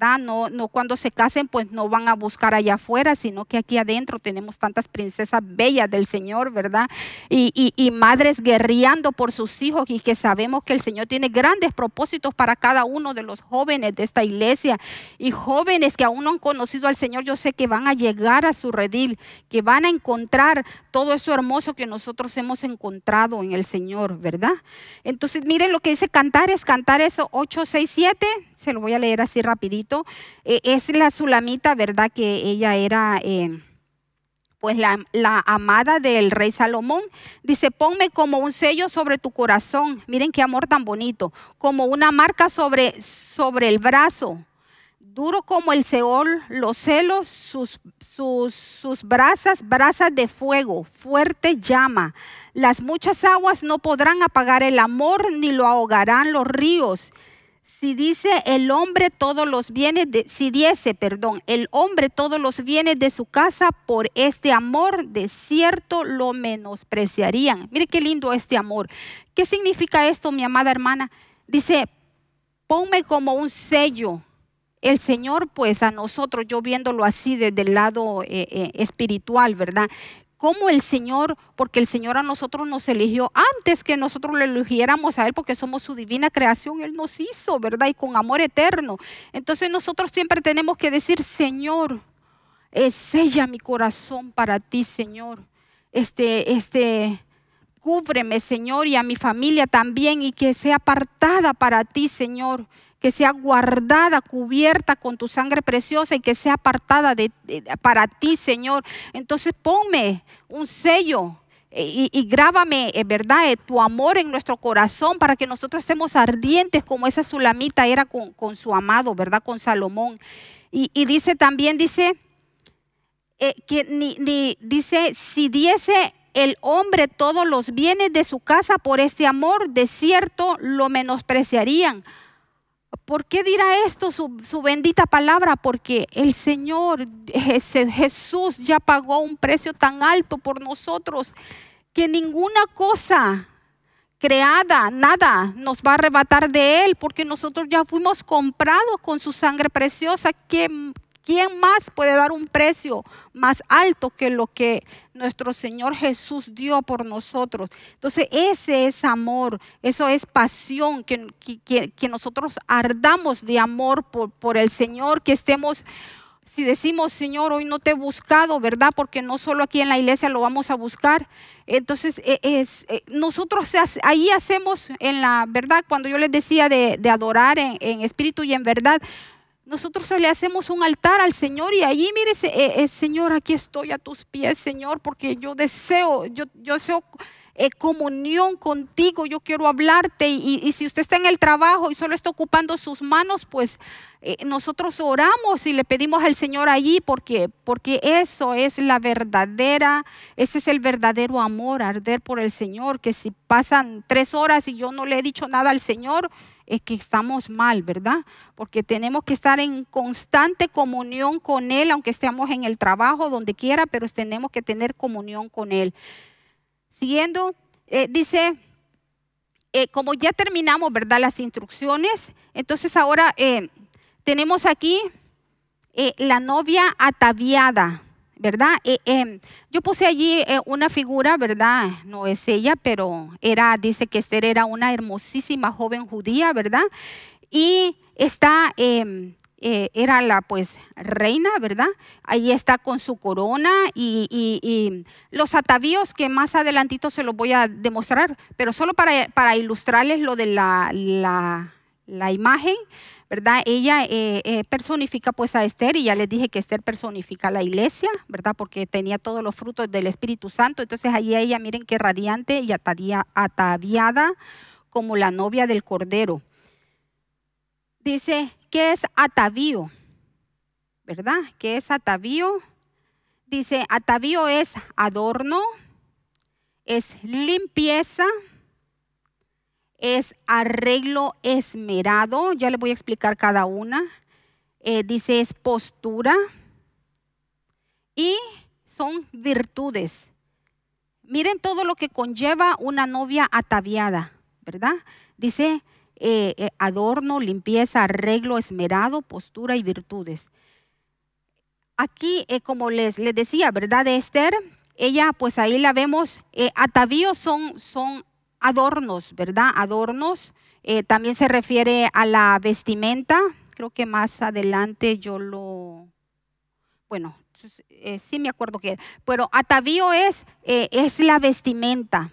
¿verdad? No cuando se casen, pues no van a buscar allá afuera, sino que aquí adentro tenemos tantas princesas bellas del Señor, ¿verdad? Y madres guerreando por sus hijos, y que sabemos que el Señor tiene grandes propósitos para cada uno de los jóvenes de esta iglesia, y jóvenes que aún no han conocido al Señor. Yo sé que van a llegar a su redil, que van a encontrar todo eso hermoso que nosotros hemos encontrado en el Señor, ¿verdad? Entonces miren lo que dice Cantares 8, 6, 7, se lo voy a leer así rapidito. Es la Sulamita, ¿verdad? Que ella era pues la amada del rey Salomón. Dice: ponme como un sello sobre tu corazón. Miren qué amor tan bonito. Como una marca sobre el brazo. Duro como el Seol, los celos, sus brasas de fuego, fuerte llama. Las muchas aguas no podrán apagar el amor, ni lo ahogarán los ríos. Si dice el hombre todos los bienes el hombre todos los bienes de su casa, por este amor de cierto lo menospreciarían. Mire qué lindo este amor. ¿Qué significa esto, mi amada hermana? Dice: ponme como un sello. El Señor, pues a nosotros, yo viéndolo así desde el lado espiritual, ¿verdad? Como el Señor, porque el Señor a nosotros nos eligió antes que nosotros le eligiéramos a Él, porque somos su divina creación. Él nos hizo, ¿verdad? Y con amor eterno. Entonces nosotros siempre tenemos que decir: Señor, sella mi corazón para ti, Señor. Cúbreme, Señor, y a mi familia también, y que sea apartada para ti, Señor. Que sea guardada, cubierta con tu sangre preciosa, y que sea apartada para ti, Señor. Entonces ponme un sello y grábame, ¿verdad? Tu amor en nuestro corazón, para que nosotros estemos ardientes como esa Sulamita era con su amado, ¿verdad? Con Salomón. Y dice también, dice, dice, si diese el hombre todos los bienes de su casa, por este amor, de cierto lo menospreciarían. ¿Por qué dirá esto su bendita palabra? Porque el Señor Jesús ya pagó un precio tan alto por nosotros, que ninguna cosa creada, nada nos va a arrebatar de Él, porque nosotros ya fuimos comprados con su sangre preciosa. ¿Quién más puede dar un precio más alto que lo que nuestro Señor Jesús dio por nosotros? Entonces ese es amor, eso es pasión, que nosotros ardamos de amor por el Señor, que estemos, si decimos: Señor, hoy no te he buscado, ¿verdad? Porque no solo aquí en la iglesia lo vamos a buscar. Entonces nosotros ahí hacemos, en la verdad, cuando yo les decía de adorar en espíritu y en verdad, nosotros le hacemos un altar al Señor, y allí, mire, Señor, aquí estoy a tus pies, Señor, porque yo deseo comunión contigo, yo quiero hablarte. Y si usted está en el trabajo y solo está ocupando sus manos, pues nosotros oramos y le pedimos al Señor allí, porque eso es ese es el verdadero amor, arder por el Señor. Que si pasan 3 horas y yo no le he dicho nada al Señor, es que estamos mal, ¿verdad? Porque tenemos que estar en constante comunión con Él, aunque estemos en el trabajo, donde quiera, pero tenemos que tener comunión con Él. Siguiendo, dice, como ya terminamos, ¿verdad?, las instrucciones, entonces ahora tenemos aquí la novia ataviada, ¿verdad? Yo puse allí una figura, ¿verdad? No es ella, pero dice que Esther era una hermosísima joven judía, ¿verdad? Y era la pues reina, ¿verdad? Ahí está con su corona y los atavíos, que más adelantito se los voy a demostrar, pero solo para ilustrarles lo de la imagen, ¿verdad? Ella personifica pues a Esther, y ya les dije que Esther personifica a la iglesia, ¿verdad? Porque tenía todos los frutos del Espíritu Santo. Entonces ahí ella, miren qué radiante y ataviada como la novia del Cordero. Dice, ¿qué es atavío? ¿Verdad? ¿Qué es atavío? Dice, atavío es adorno, es limpieza, es arreglo esmerado. Ya le voy a explicar cada una. Dice, es postura, y son virtudes. Miren todo lo que conlleva una novia ataviada, ¿verdad? Dice, adorno, limpieza, arreglo, esmerado, postura y virtudes. Aquí, como les decía, ¿verdad? De Esther, ella, pues ahí la vemos, atavíos son adornos, ¿verdad? Adornos. También se refiere a la vestimenta. Creo que más adelante bueno, sí me acuerdo que era. Pero atavío es la vestimenta.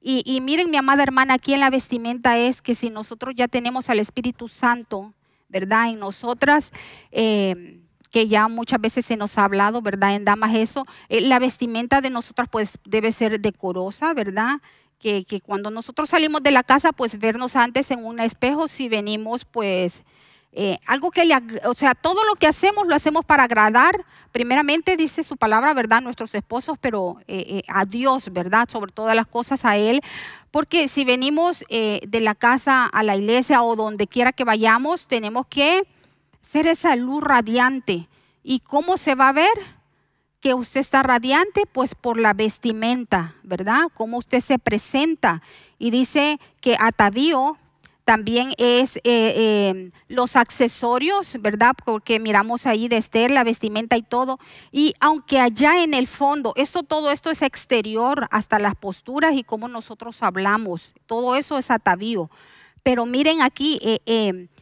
Y miren, mi amada hermana, aquí en la vestimenta es que si nosotros ya tenemos al Espíritu Santo, ¿verdad? En nosotras, que ya muchas veces se nos ha hablado, ¿verdad? En damas eso, la vestimenta de nosotras pues debe ser decorosa, ¿verdad? Que cuando nosotros salimos de la casa, pues vernos antes en un espejo, si venimos pues algo que o sea, todo lo que hacemos lo hacemos para agradar, primeramente dice su palabra, ¿verdad? Nuestros esposos, pero a Dios, ¿verdad? Sobre todas las cosas a Él, porque si venimos de la casa a la iglesia o donde quiera que vayamos, tenemos que ser esa luz radiante. ¿Y cómo se va a ver que usted está radiante? Pues por la vestimenta, ¿verdad? Cómo usted se presenta. Y dice que atavío también es los accesorios, ¿verdad? Porque miramos ahí de Esther, la vestimenta y todo. Y aunque allá en el fondo, todo esto es exterior, hasta las posturas y cómo nosotros hablamos, todo eso es atavío. Pero miren aquí,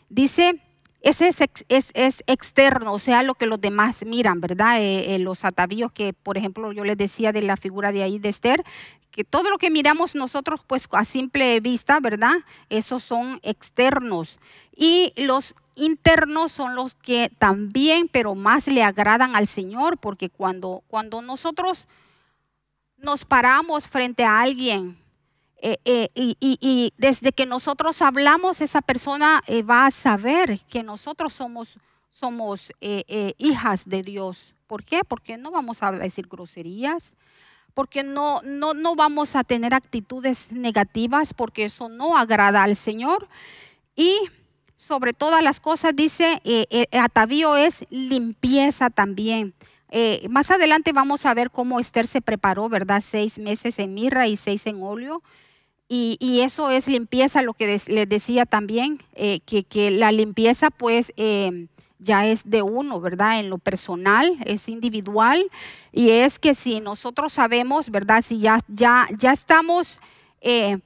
dice, ese es externo, o sea, lo que los demás miran, ¿verdad? Los atavíos que, por ejemplo, yo les decía de la figura de ahí de Esther, que todo lo que miramos nosotros, pues a simple vista, ¿verdad? Esos son externos. Y los internos son los que también, pero más le agradan al Señor, porque cuando nosotros nos paramos frente a alguien, y desde que nosotros hablamos, esa persona va a saber que nosotros somos hijas de Dios. ¿Por qué? Porque no vamos a decir groserías, porque no vamos a tener actitudes negativas, porque eso no agrada al Señor. Y sobre todas las cosas dice, atavío es limpieza también. Más adelante vamos a ver cómo Esther se preparó, ¿verdad? 6 meses en mirra y 6 en óleo. Y eso es limpieza, lo que les decía también, que la limpieza pues ya es de uno, ¿verdad? En lo personal, es individual. Y es que si nosotros sabemos, ¿verdad? Si ya estamos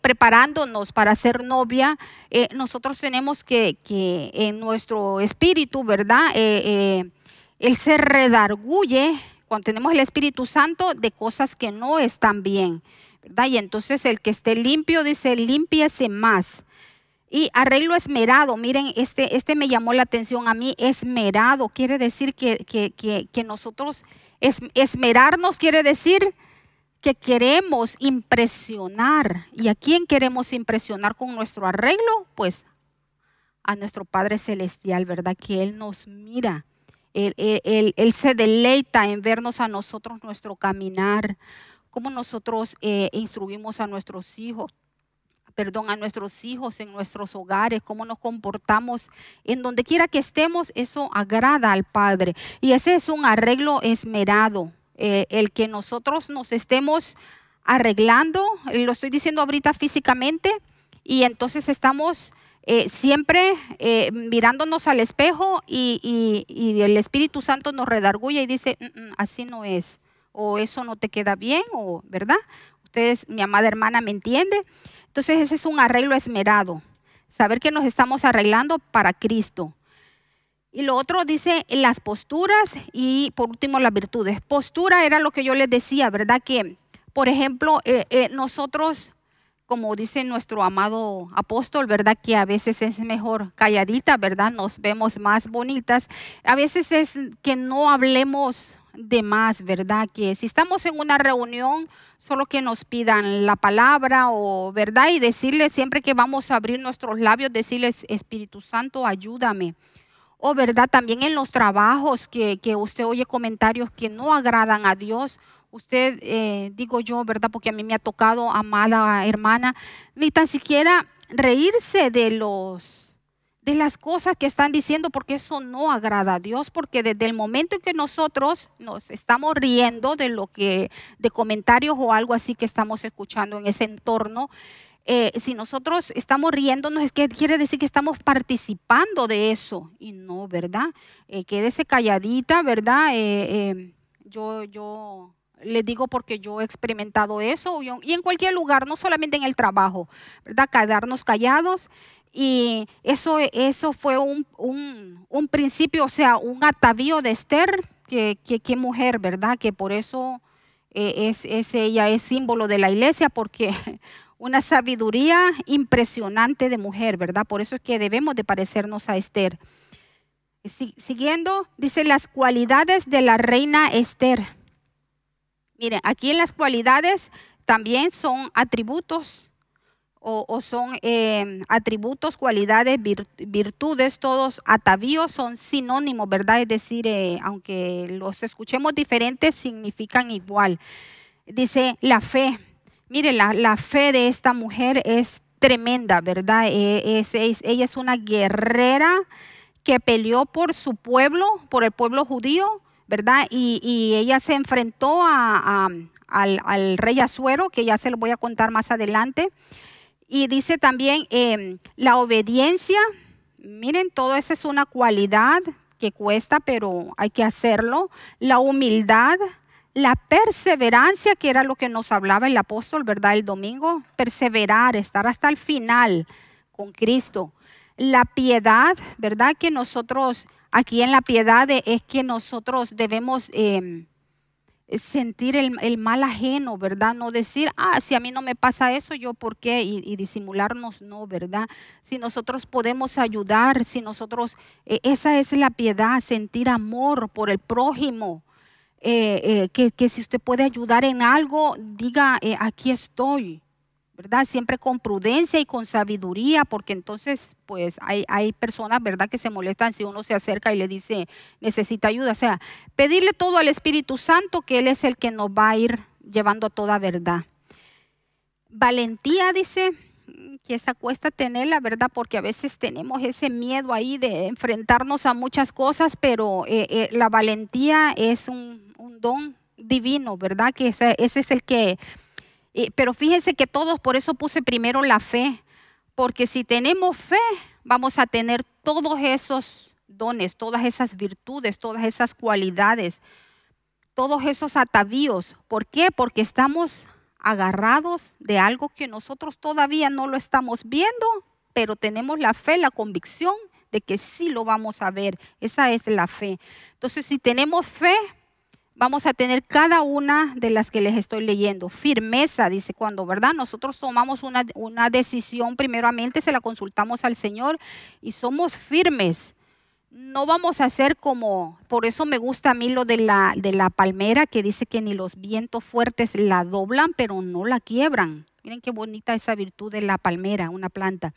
preparándonos para ser novia, nosotros tenemos que en nuestro espíritu, ¿verdad? Él se redarguye cuando tenemos el Espíritu Santo de cosas que no están bien, ¿verdad? Y entonces el que esté limpio, dice, límpiese más. Y arreglo esmerado, miren, este me llamó la atención a mí, esmerado, quiere decir que nosotros, esmerarnos quiere decir que queremos impresionar. ¿Y a quién queremos impresionar con nuestro arreglo? Pues a nuestro Padre Celestial, ¿verdad? Que Él nos mira, Él se deleita en vernos a nosotros nuestro caminar, cómo nosotros instruimos a nuestros hijos en nuestros hogares, cómo nos comportamos en donde quiera que estemos, eso agrada al Padre. Y ese es un arreglo esmerado, el que nosotros nos estemos arreglando, lo estoy diciendo ahorita físicamente, y entonces estamos siempre mirándonos al espejo y el Espíritu Santo nos redarguye y dice, así no es, o eso no te queda bien, o ¿verdad? Ustedes, mi amada hermana, ¿me entiende? Entonces ese es un arreglo esmerado, saber que nos estamos arreglando para Cristo. Y lo otro dice las posturas y por último las virtudes. Postura era lo que yo les decía, ¿verdad? Que, por ejemplo, nosotros, como dice nuestro amado apóstol, ¿verdad? Que a veces es mejor calladita, ¿verdad? Nos vemos más bonitas. A veces es que no hablemos de más, ¿verdad? Que si estamos en una reunión, solo que nos pidan la palabra o, ¿verdad? Y decirle siempre que vamos a abrir nuestros labios, decirles, Espíritu Santo, ayúdame. O, ¿verdad? También en los trabajos que usted oye comentarios que no agradan a Dios. Usted, digo yo, ¿verdad? Porque a mí me ha tocado, amada hermana, ni tan siquiera reírse de las cosas que están diciendo, porque eso no agrada a Dios, porque desde el momento en que nosotros nos estamos riendo de comentarios o algo así que estamos escuchando en ese entorno, Si nosotros estamos riéndonos, es que quiere decir que estamos participando de eso. Y no, ¿verdad? Quédese calladita, ¿verdad? Yo les digo porque yo he experimentado eso y en cualquier lugar, no solamente en el trabajo, ¿verdad? Quedarnos callados. Y eso fue un principio, o sea, un atavío de Esther, que mujer, ¿verdad? Que por eso ella es símbolo de la iglesia, porque una sabiduría impresionante de mujer, ¿verdad? Por eso es que debemos de parecernos a Esther. Siguiendo, dice las cualidades de la reina Esther. Miren, aquí en las cualidades también son atributos o son atributos, cualidades, virtudes, todos atavíos son sinónimos, ¿verdad? Es decir, aunque los escuchemos diferentes, significan igual. Dice la fe. Mire, la fe de esta mujer es tremenda, ¿verdad? Ella es una guerrera que peleó por su pueblo, por el pueblo judío, ¿verdad? Y ella se enfrentó al rey Asuero, que ya se lo voy a contar más adelante. Y dice también la obediencia. Miren, todo eso es una cualidad que cuesta, pero hay que hacerlo. La humildad, la perseverancia, que era lo que nos hablaba el apóstol, ¿verdad? El domingo, perseverar, estar hasta el final con Cristo. La piedad, ¿verdad? Que nosotros, aquí en la piedad es que nosotros debemos sentir el mal ajeno, ¿verdad? No decir, si a mí no me pasa eso, ¿yo por qué? Y disimularnos, no, ¿verdad? Si nosotros podemos ayudar, si nosotros, esa es la piedad, sentir amor por el prójimo. Que si usted puede ayudar en algo, diga, aquí estoy, ¿verdad? Siempre con prudencia y con sabiduría, porque entonces pues hay personas, ¿verdad?, que se molestan si uno se acerca y le dice necesita ayuda. O sea, pedirle todo al Espíritu Santo, que Él es el que nos va a ir llevando a toda verdad. Valentía, dice, que esa cuesta tenerla, ¿verdad? Porque a veces tenemos ese miedo ahí de enfrentarnos a muchas cosas, pero la valentía es un don divino, ¿verdad? Que ese es el que... pero fíjense que todos, por eso puse primero la fe, porque si tenemos fe, vamos a tener todos esos dones, todas esas virtudes, todas esas cualidades, todos esos atavíos. ¿Por qué? Porque estamos agarrados de algo que nosotros todavía no lo estamos viendo, pero tenemos la fe, la convicción de que sí lo vamos a ver. Esa es la fe. Entonces, si tenemos fe, vamos a tener cada una de las que les estoy leyendo. Firmeza, dice, cuando, ¿verdad? Nosotros tomamos una decisión, primeramente se la consultamos al Señor y somos firmes. No vamos a hacer como, por eso me gusta a mí lo de la palmera, que dice que ni los vientos fuertes la doblan, pero no la quiebran. Miren qué bonita esa virtud de la palmera, una planta.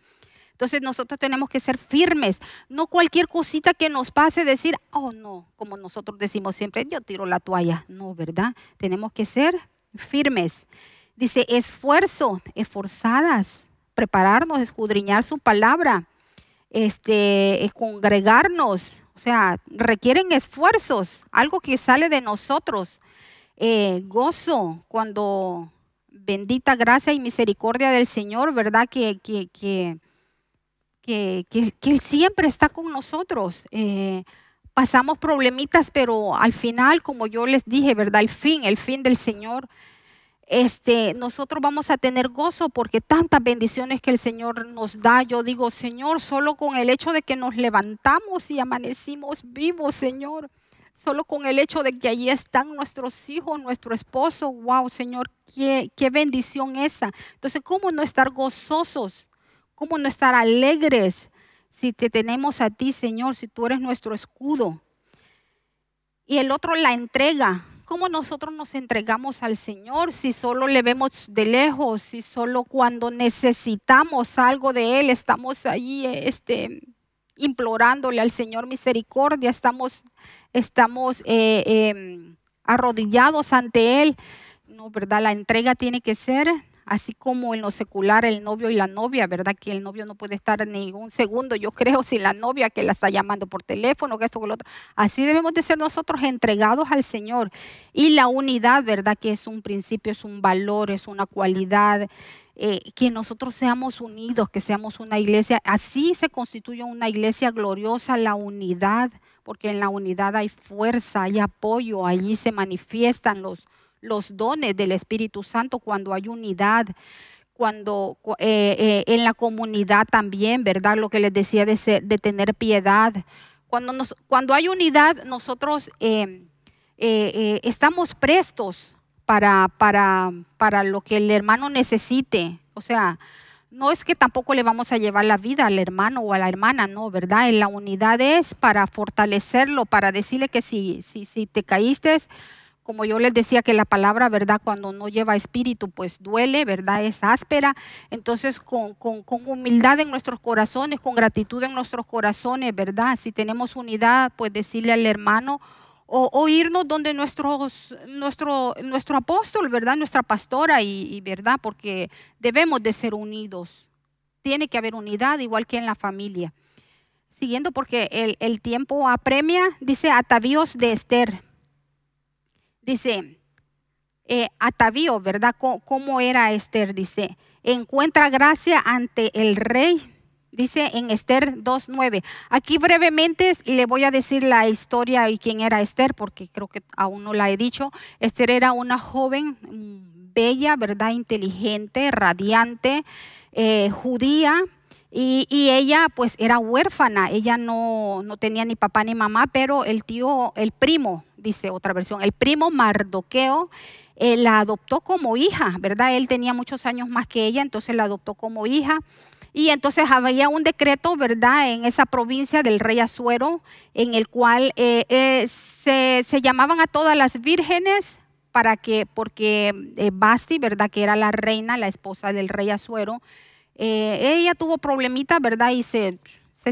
Entonces nosotros tenemos que ser firmes, no cualquier cosita que nos pase decir, oh no, como nosotros decimos siempre, yo tiro la toalla. No, ¿verdad? Tenemos que ser firmes. Dice, esfuerzo, esforzadas, prepararnos, escudriñar su palabra, congregarnos, o sea, requieren esfuerzos, algo que sale de nosotros. Gozo, cuando bendita gracia y misericordia del Señor, ¿verdad? Que Él siempre está con nosotros. Pasamos problemitas, pero al final, como yo les dije, ¿verdad? El fin del Señor, nosotros vamos a tener gozo porque tantas bendiciones que el Señor nos da. Yo digo, Señor, solo con el hecho de que nos levantamos y amanecimos vivos, Señor, solo con el hecho de que allí están nuestros hijos, nuestro esposo, wow, Señor, qué bendición esa. Entonces, ¿cómo no estar gozosos? ¿Cómo no estar alegres si te tenemos a ti, Señor, si tú eres nuestro escudo? Y el otro, la entrega. ¿Cómo nosotros nos entregamos al Señor si solo le vemos de lejos, si solo cuando necesitamos algo de Él estamos ahí implorándole al Señor misericordia, estamos arrodillados ante Él? No, ¿verdad? La entrega tiene que ser así como en lo secular el novio y la novia, ¿verdad? Que el novio no puede estar ni un segundo, yo creo, sin la novia que la está llamando por teléfono, que esto, que lo otro. Así debemos de ser nosotros entregados al Señor. Y la unidad, ¿verdad? Que es un principio, es un valor, es una cualidad. Que nosotros seamos unidos, que seamos una iglesia. Así se constituye una iglesia gloriosa, la unidad, porque en la unidad hay fuerza, hay apoyo, allí se manifiestan los dones del Espíritu Santo cuando hay unidad, cuando en la comunidad también, ¿verdad? Lo que les decía de tener piedad. Cuando hay unidad, nosotros estamos prestos para lo que el hermano necesite. O sea, no es que tampoco le vamos a llevar la vida al hermano o a la hermana, no, ¿verdad? En la unidad es para fortalecerlo, para decirle que si te caíste, como yo les decía que la palabra, ¿verdad? Cuando no lleva espíritu, pues duele, ¿verdad? Es áspera. Entonces, con humildad en nuestros corazones, con gratitud en nuestros corazones, ¿verdad? Si tenemos unidad, pues decirle al hermano o irnos donde nuestro apóstol, ¿verdad? Nuestra pastora, y ¿verdad? Porque debemos de ser unidos. Tiene que haber unidad, igual que en la familia. Siguiendo, porque el tiempo apremia, dice atavíos de Esther. Dice, atavío, ¿verdad? ¿Cómo era Esther? Dice, encuentra gracia ante el rey. Dice en Esther 2:9. Aquí brevemente le voy a decir la historia y quién era Esther, porque creo que aún no la he dicho. Esther era una joven bella, ¿verdad? Inteligente, radiante, judía. Y ella pues era huérfana, ella no tenía ni papá ni mamá, pero el primo, dice otra versión, el primo Mardoqueo la adoptó como hija, ¿verdad? Él tenía muchos años más que ella, entonces la adoptó como hija. Y entonces había un decreto, ¿verdad? En esa provincia del rey Asuero, en el cual se llamaban a todas las vírgenes porque Basti, ¿verdad? Que era la reina, la esposa del rey Asuero, ella tuvo problemitas, ¿verdad? Y se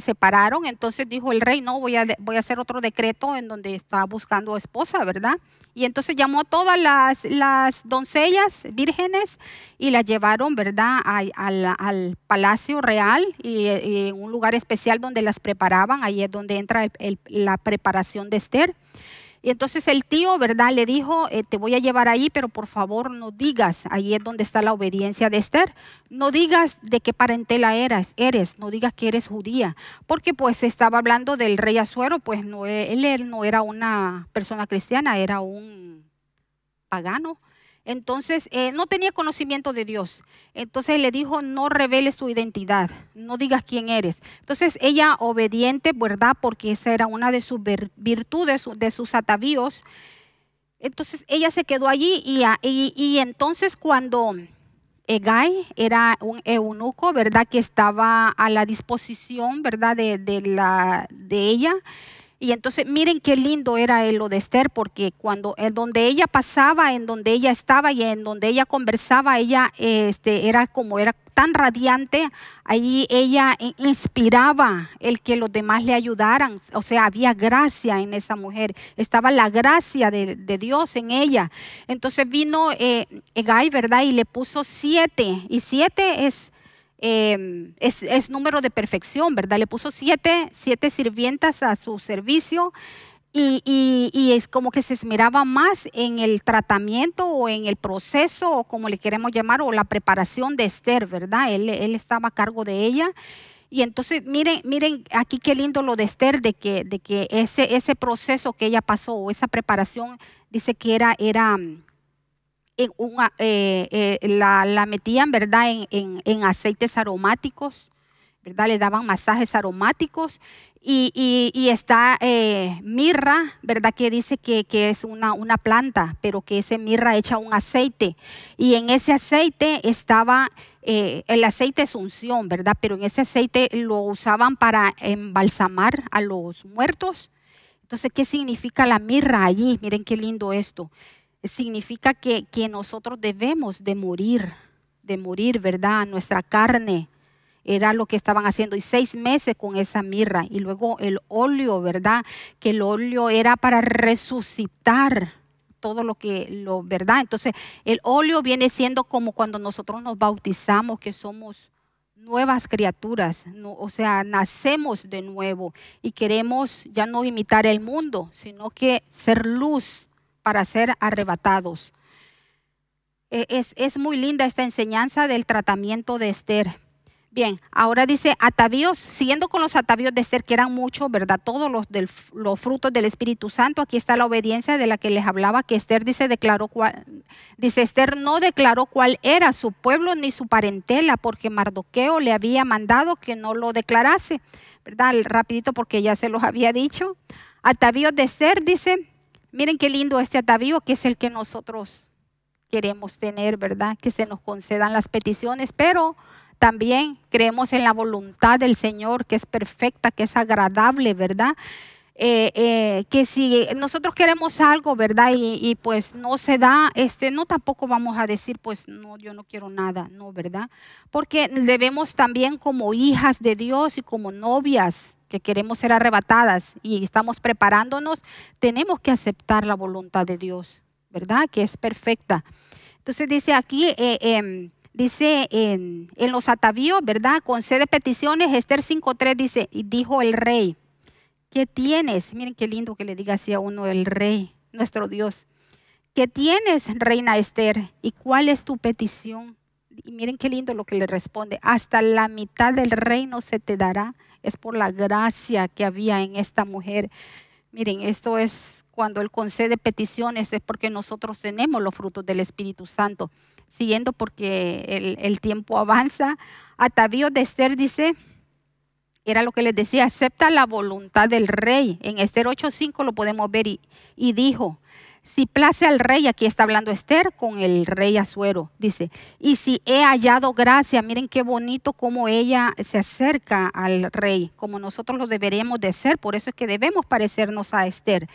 separaron. Entonces dijo el rey, no, voy a hacer otro decreto en donde está buscando esposa, ¿verdad? Y entonces llamó a todas las doncellas vírgenes y las llevaron, ¿verdad? Al palacio real y en un lugar especial donde las preparaban. Ahí es donde entra la preparación de Esther. Y entonces el tío, ¿verdad? Le dijo, te voy a llevar ahí, pero por favor no digas, ahí es donde está la obediencia de Esther, no digas de qué parentela eres, no digas que eres judía, porque pues estaba hablando del rey Asuero, pues él no era una persona cristiana, era un pagano. Entonces, no tenía conocimiento de Dios. Entonces le dijo, no reveles tu identidad, no digas quién eres. Entonces ella obediente, ¿verdad? Porque esa era una de sus virtudes, de sus atavíos. Entonces ella se quedó allí y entonces cuando Hegai era un eunuco, ¿verdad? Que estaba a la disposición, ¿verdad? De ella. Y entonces miren qué lindo era lo de Esther, porque cuando en donde ella pasaba, en donde ella estaba y en donde ella conversaba, ella era tan radiante, ahí ella inspiraba el que los demás le ayudaran. O sea, había gracia en esa mujer, estaba la gracia de Dios en ella. Entonces vino Hegai, ¿verdad? Y le puso 7, y 7 es número de perfección, ¿verdad? Le puso 7 sirvientas a su servicio y es como que se esmeraba más en el tratamiento o en el proceso, o como le queremos llamar, o la preparación de Esther, ¿verdad? Él estaba a cargo de ella. Y entonces miren aquí qué lindo lo de Esther, de que ese proceso que ella pasó, o esa preparación, dice que era la metían, ¿verdad? En aceites aromáticos, ¿verdad? Le daban masajes aromáticos y está mirra, ¿verdad? Que dice que es una planta, pero que ese mirra echa un aceite, y en ese aceite estaba, el aceite es unción, ¿verdad? Pero en ese aceite lo usaban para embalsamar a los muertos. Entonces, ¿qué significa la mirra allí? Miren qué lindo esto. Significa que nosotros debemos de morir, ¿verdad? Nuestra carne era lo que estaban haciendo, y 6 meses con esa mirra, y luego el óleo, ¿verdad? Que el óleo era para resucitar todo ¿verdad? Entonces, el óleo viene siendo como cuando nosotros nos bautizamos, que somos nuevas criaturas, o sea, nacemos de nuevo y queremos ya no imitar el mundo, sino que ser luz para ser arrebatados. Es muy linda esta enseñanza del tratamiento de Esther. Bien, ahora dice atavíos, siguiendo con los atavíos de Esther, que eran muchos, ¿verdad? Todos los frutos del Espíritu Santo. Aquí está la obediencia de la que les hablaba, que Esther Esther no declaró cuál era su pueblo ni su parentela, porque Mardoqueo le había mandado que no lo declarase, ¿verdad? Rapidito, porque ya se los había dicho. Atavíos de Esther, dice, miren qué lindo este atavío, que es el que nosotros queremos tener, ¿verdad? Que se nos concedan las peticiones, pero también creemos en la voluntad del Señor, que es perfecta, que es agradable, ¿verdad? Que si nosotros queremos algo, ¿verdad? Y pues no se da, no tampoco vamos a decir, pues no, yo no quiero nada, no, ¿verdad? Porque debemos también como hijas de Dios y como novias que queremos ser arrebatadas y estamos preparándonos, tenemos que aceptar la voluntad de Dios, ¿verdad? Que es perfecta. Entonces dice aquí, dice en los atavíos, ¿verdad? Concede peticiones. Esther 5:3 dice, y dijo el rey, ¿qué tienes? Miren qué lindo que le diga así a uno el rey, nuestro Dios. ¿Qué tienes, reina Esther? ¿Y cuál es tu petición? Y miren qué lindo lo que le responde. Hasta la mitad del reino se te dará. Es por la gracia que había en esta mujer. Miren, esto es cuando Él concede peticiones, es porque nosotros tenemos los frutos del Espíritu Santo. Siguiendo porque el tiempo avanza. Atavíos de Esther dice, era lo que les decía, acepta la voluntad del rey. En Esther 8:5 lo podemos ver y dijo, si place al rey, aquí está hablando Esther con el rey Asuero, dice, y si he hallado gracia, miren qué bonito cómo ella se acerca al rey, como nosotros lo deberíamos de ser, por eso es que debemos parecernos a Esther.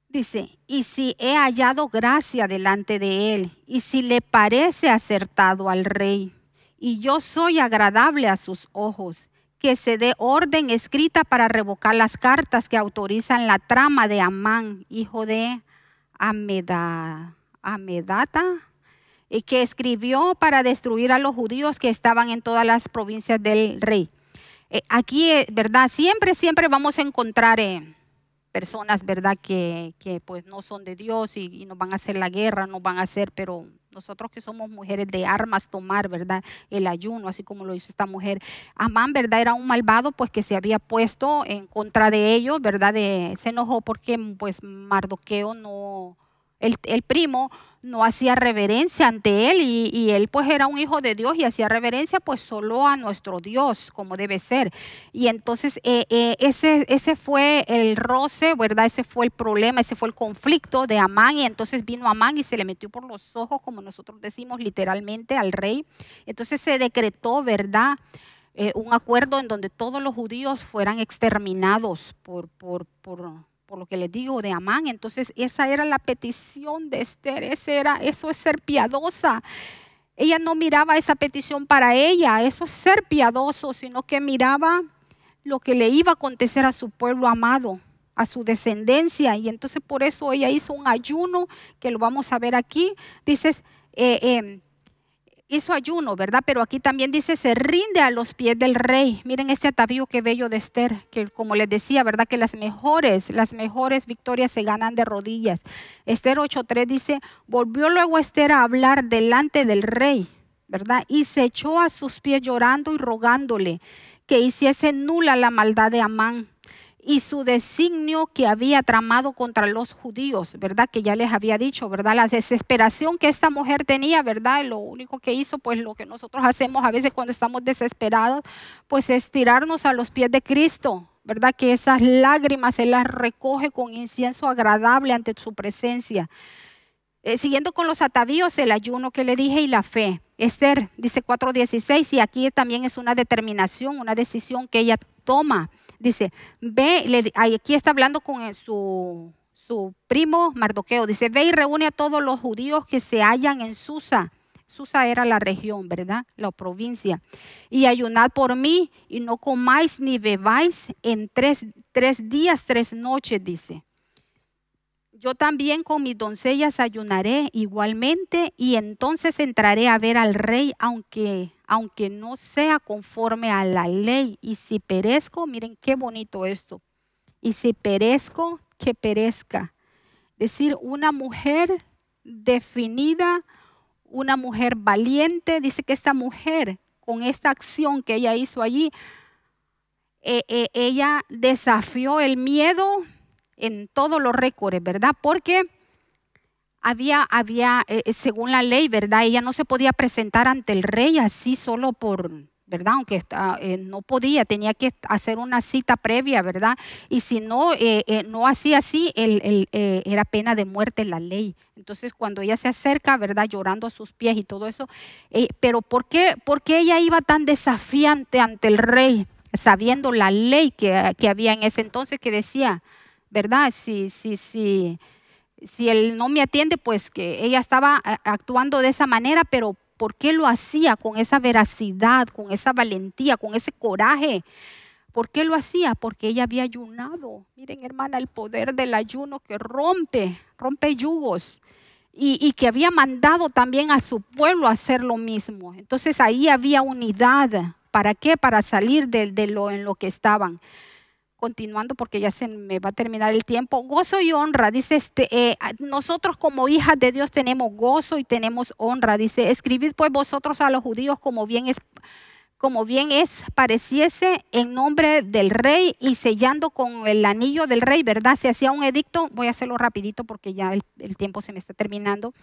Dice, y si he hallado gracia delante de él, y si le parece acertado al rey, y yo soy agradable a sus ojos, que se dé orden escrita para revocar las cartas que autorizan la trama de Amán, hijo de Amedata, y que escribió para destruir a los judíos que estaban en todas las provincias del rey. Aquí, ¿verdad? Siempre vamos a encontrar personas, ¿verdad? Que pues no son de Dios y nos van a hacer la guerra, nos van a hacer, pero nosotros que somos mujeres de armas tomar, ¿verdad? El ayuno, así como lo hizo esta mujer. Amán, ¿verdad? Era un malvado pues que se había puesto en contra de ellos, ¿verdad? Se enojó porque pues Mardoqueo el primo no hacía reverencia ante él y él pues era un hijo de Dios y hacía reverencia pues solo a nuestro Dios como debe ser. Y entonces ese fue el roce, ¿verdad? Ese fue el problema, ese fue el conflicto de Amán, y entonces vino Amán y se le metió por los ojos, como nosotros decimos literalmente, al rey. Entonces se decretó, ¿verdad? Un acuerdo en donde todos los judíos fueran exterminados por lo que les digo de Amán. Entonces esa era la petición de Esther, eso es ser piadosa. Ella no miraba esa petición para ella, eso es ser piadoso, sino que miraba lo que le iba a acontecer a su pueblo amado, a su descendencia. Y entonces por eso ella hizo un ayuno, que lo vamos a ver aquí. Dice, hizo ayuno, ¿verdad? Pero aquí también dice, se rinde a los pies del rey. Miren este atavío que bello de Esther, que como les decía, ¿verdad? Que las mejores victorias se ganan de rodillas. Esther 8:3 dice, volvió luego Esther a hablar delante del rey, ¿verdad? Y se echó a sus pies llorando y rogándole que hiciese nula la maldad de Amán y su designio que había tramado contra los judíos, ¿verdad? Que ya les había dicho, ¿verdad? La desesperación que esta mujer tenía, ¿verdad? Lo único que hizo, pues lo que nosotros hacemos a veces cuando estamos desesperados, pues es tirarnos a los pies de Cristo, ¿verdad? Que esas lágrimas se las recoge con incienso agradable ante su presencia. Siguiendo con los atavíos, el ayuno que le dije y la fe. Esther dice 4:16, y aquí también es una determinación, una decisión que ella toma. Dice, ve, aquí está hablando con su primo Mardoqueo. Dice, ve y reúne a todos los judíos que se hallan en Susa. Susa era la región, ¿verdad? La provincia. Y ayunad por mí y no comáis ni bebáis en tres días, 3 noches, dice. yo también con mis doncellas ayunaré igualmente y entonces entraré a ver al rey, aunque no sea conforme a la ley. Y si perezco, miren qué bonito esto. Y si perezco, que perezca. Es decir, una mujer definida, una mujer valiente. Dice que esta mujer, con esta acción que ella hizo allí, ella desafió el miedo en todos los récords, ¿verdad? Porque según la ley, ¿verdad? Ella no se podía presentar ante el rey así solo por, ¿verdad? Aunque no podía, tenía que hacer una cita previa, ¿verdad? Y si no, no hacía así, era pena de muerte la ley. Entonces, cuando ella se acerca, ¿verdad? Llorando a sus pies y todo eso, pero ¿por qué ella iba tan desafiante ante el rey? Sabiendo la ley que había en ese entonces que decía, ¿verdad? Si él no me atiende, pues que ella estaba actuando de esa manera, pero ¿por qué lo hacía con esa veracidad, con esa valentía, con ese coraje? ¿Por qué lo hacía? Porque ella había ayunado. Miren, hermana, el poder del ayuno que rompe yugos. Y que había mandado también a su pueblo a hacer lo mismo. Entonces ahí había unidad. ¿Para qué? Para salir en lo que estaban. Continuando porque ya se me va a terminar el tiempo. Gozo y honra, dice nosotros como hijas de Dios tenemos gozo y tenemos honra. Dice, escribid pues vosotros a los judíos como bien es, pareciese en nombre del rey y sellando con el anillo del rey, ¿verdad? Se hacía un edicto, voy a hacerlo rapidito porque ya el tiempo se me está terminando.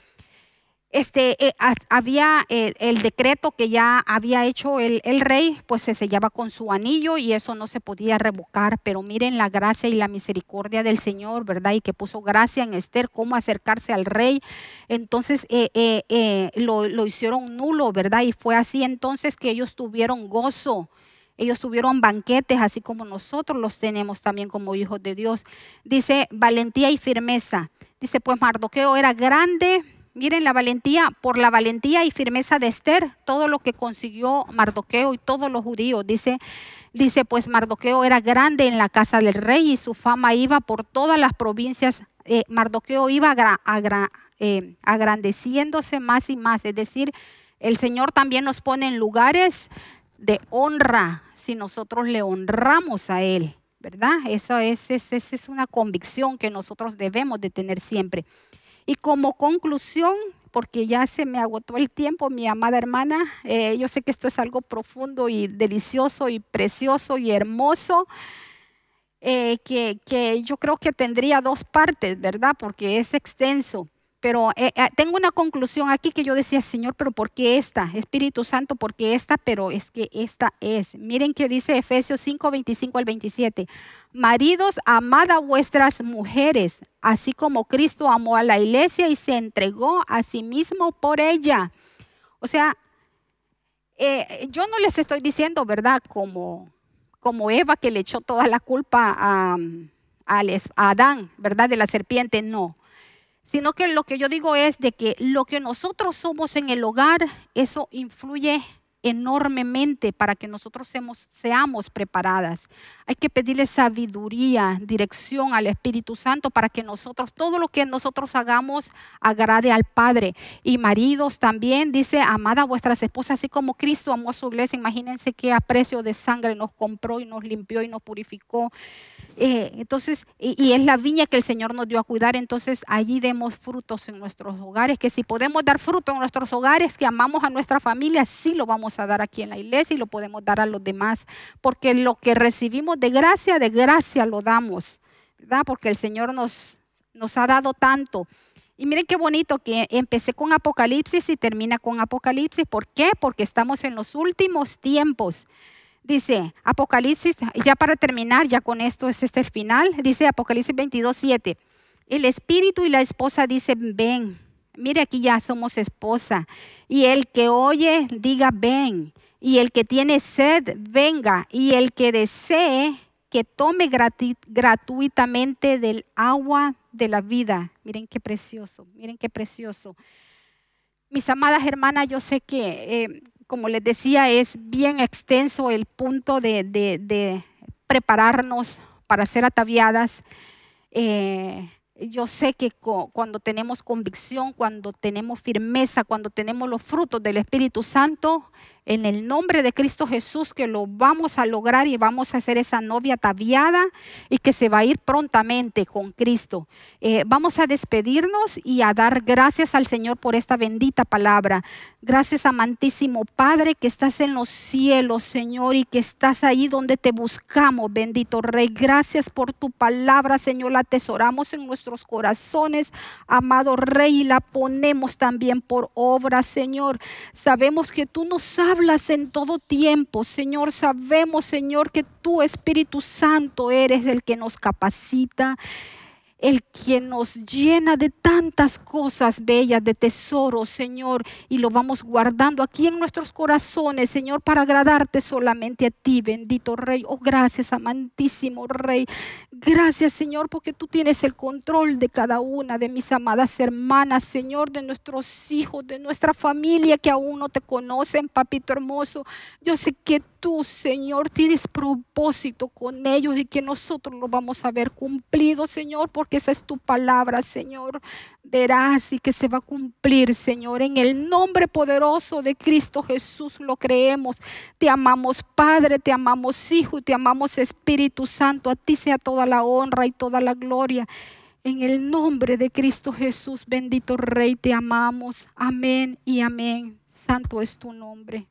Había el decreto que ya había hecho el rey, pues se sellaba con su anillo y eso no se podía revocar. Pero miren la gracia y la misericordia del Señor, ¿verdad? Y que puso gracia en Esther, cómo acercarse al rey. Entonces lo hicieron nulo, ¿verdad? Y fue así entonces que ellos tuvieron gozo. Ellos tuvieron banquetes, así como nosotros los tenemos también como hijos de Dios. Dice, valentía y firmeza. Dice, pues Mardoqueo era grande. Miren la valentía, por la valentía y firmeza de Esther, todo lo que consiguió Mardoqueo y todos los judíos. Dice pues Mardoqueo era grande en la casa del rey y su fama iba por todas las provincias. Mardoqueo iba agrandeciéndose más y más. Es decir, el Señor también nos pone en lugares de honra si nosotros le honramos a Él, ¿verdad? Esa es una convicción que nosotros debemos de tener siempre. Y como conclusión, porque ya se me agotó el tiempo, mi amada hermana, yo sé que esto es algo profundo y delicioso y precioso y hermoso, que yo creo que tendría dos partes, ¿verdad? Porque es extenso. Pero tengo una conclusión aquí que yo decía, Señor, pero ¿por qué esta? Espíritu Santo, ¿por qué esta? Pero es que esta es. Miren que dice Efesios 5, 25 al 27. Maridos, amad a vuestras mujeres, así como Cristo amó a la iglesia y se entregó a sí mismo por ella. O sea, yo no les estoy diciendo, ¿verdad? Como Eva que le echó toda la culpa a Adán, ¿verdad? De la serpiente, no. Sino que lo que yo digo es de que lo que nosotros somos en el hogar, eso influye enormemente para que nosotros seamos preparadas. Hay que pedirle sabiduría, dirección al Espíritu Santo para que nosotros, todo lo que nosotros hagamos, agrade al Padre. Y maridos también, dice, amad a vuestras esposas, así como Cristo amó a su iglesia. Imagínense qué a precio de sangre nos compró y nos limpió y nos purificó. Entonces, y es la viña que el Señor nos dio a cuidar. Entonces allí demos frutos en nuestros hogares, que si podemos dar fruto en nuestros hogares, que amamos a nuestra familia, sí lo vamos a dar aquí en la iglesia y lo podemos dar a los demás, porque lo que recibimos de gracia lo damos, ¿verdad? Porque el Señor nos ha dado tanto. Y miren qué bonito que empecé con Apocalipsis y termina con Apocalipsis. ¿Por qué? Porque estamos en los últimos tiempos. Dice Apocalipsis, ya para terminar, ya con esto es el final, dice Apocalipsis 22, 7. El espíritu y la esposa dicen, ven. Mire, aquí ya somos esposa. Y el que oye, diga, ven. Y el que tiene sed, venga. Y el que desee, que tome gratuitamente del agua de la vida. Miren qué precioso, miren qué precioso. Mis amadas hermanas, yo sé que como les decía, es bien extenso el punto de prepararnos para ser ataviadas. Yo sé que cuando tenemos convicción, cuando tenemos firmeza, cuando tenemos los frutos del Espíritu Santo, en el nombre de Cristo Jesús, que lo vamos a lograr y vamos a hacer esa novia ataviada y que se va a ir prontamente con Cristo. Vamos a despedirnos y a dar gracias al Señor por esta bendita palabra. Gracias, amantísimo Padre, que estás en los cielos, Señor, y que estás ahí donde te buscamos, bendito Rey. Gracias por tu palabra, Señor. La atesoramos en nuestros corazones, amado Rey, y la ponemos también por obra, Señor. Sabemos que tú nos hablas en todo tiempo, Señor. Sabemos, Señor, que tú, Espíritu Santo, eres el que nos capacita, el que nos llena de tantas cosas bellas, de tesoros, Señor, y lo vamos guardando aquí en nuestros corazones, Señor, para agradarte solamente a ti, bendito Rey. Oh, gracias, amantísimo Rey. Gracias, Señor, porque tú tienes el control de cada una de mis amadas hermanas, Señor, de nuestros hijos, de nuestra familia que aún no te conocen, papito hermoso. Yo sé que tú, Señor, tienes propósito con ellos y que nosotros lo vamos a ver cumplido, Señor, porque esa es tu palabra, Señor. Verás y que se va a cumplir, Señor. En el nombre poderoso de Cristo Jesús lo creemos. Te amamos, Padre, te amamos, Hijo, y te amamos, Espíritu Santo. A ti sea toda la honra y toda la gloria. En el nombre de Cristo Jesús, bendito Rey, te amamos. Amén y amén. Santo es tu nombre.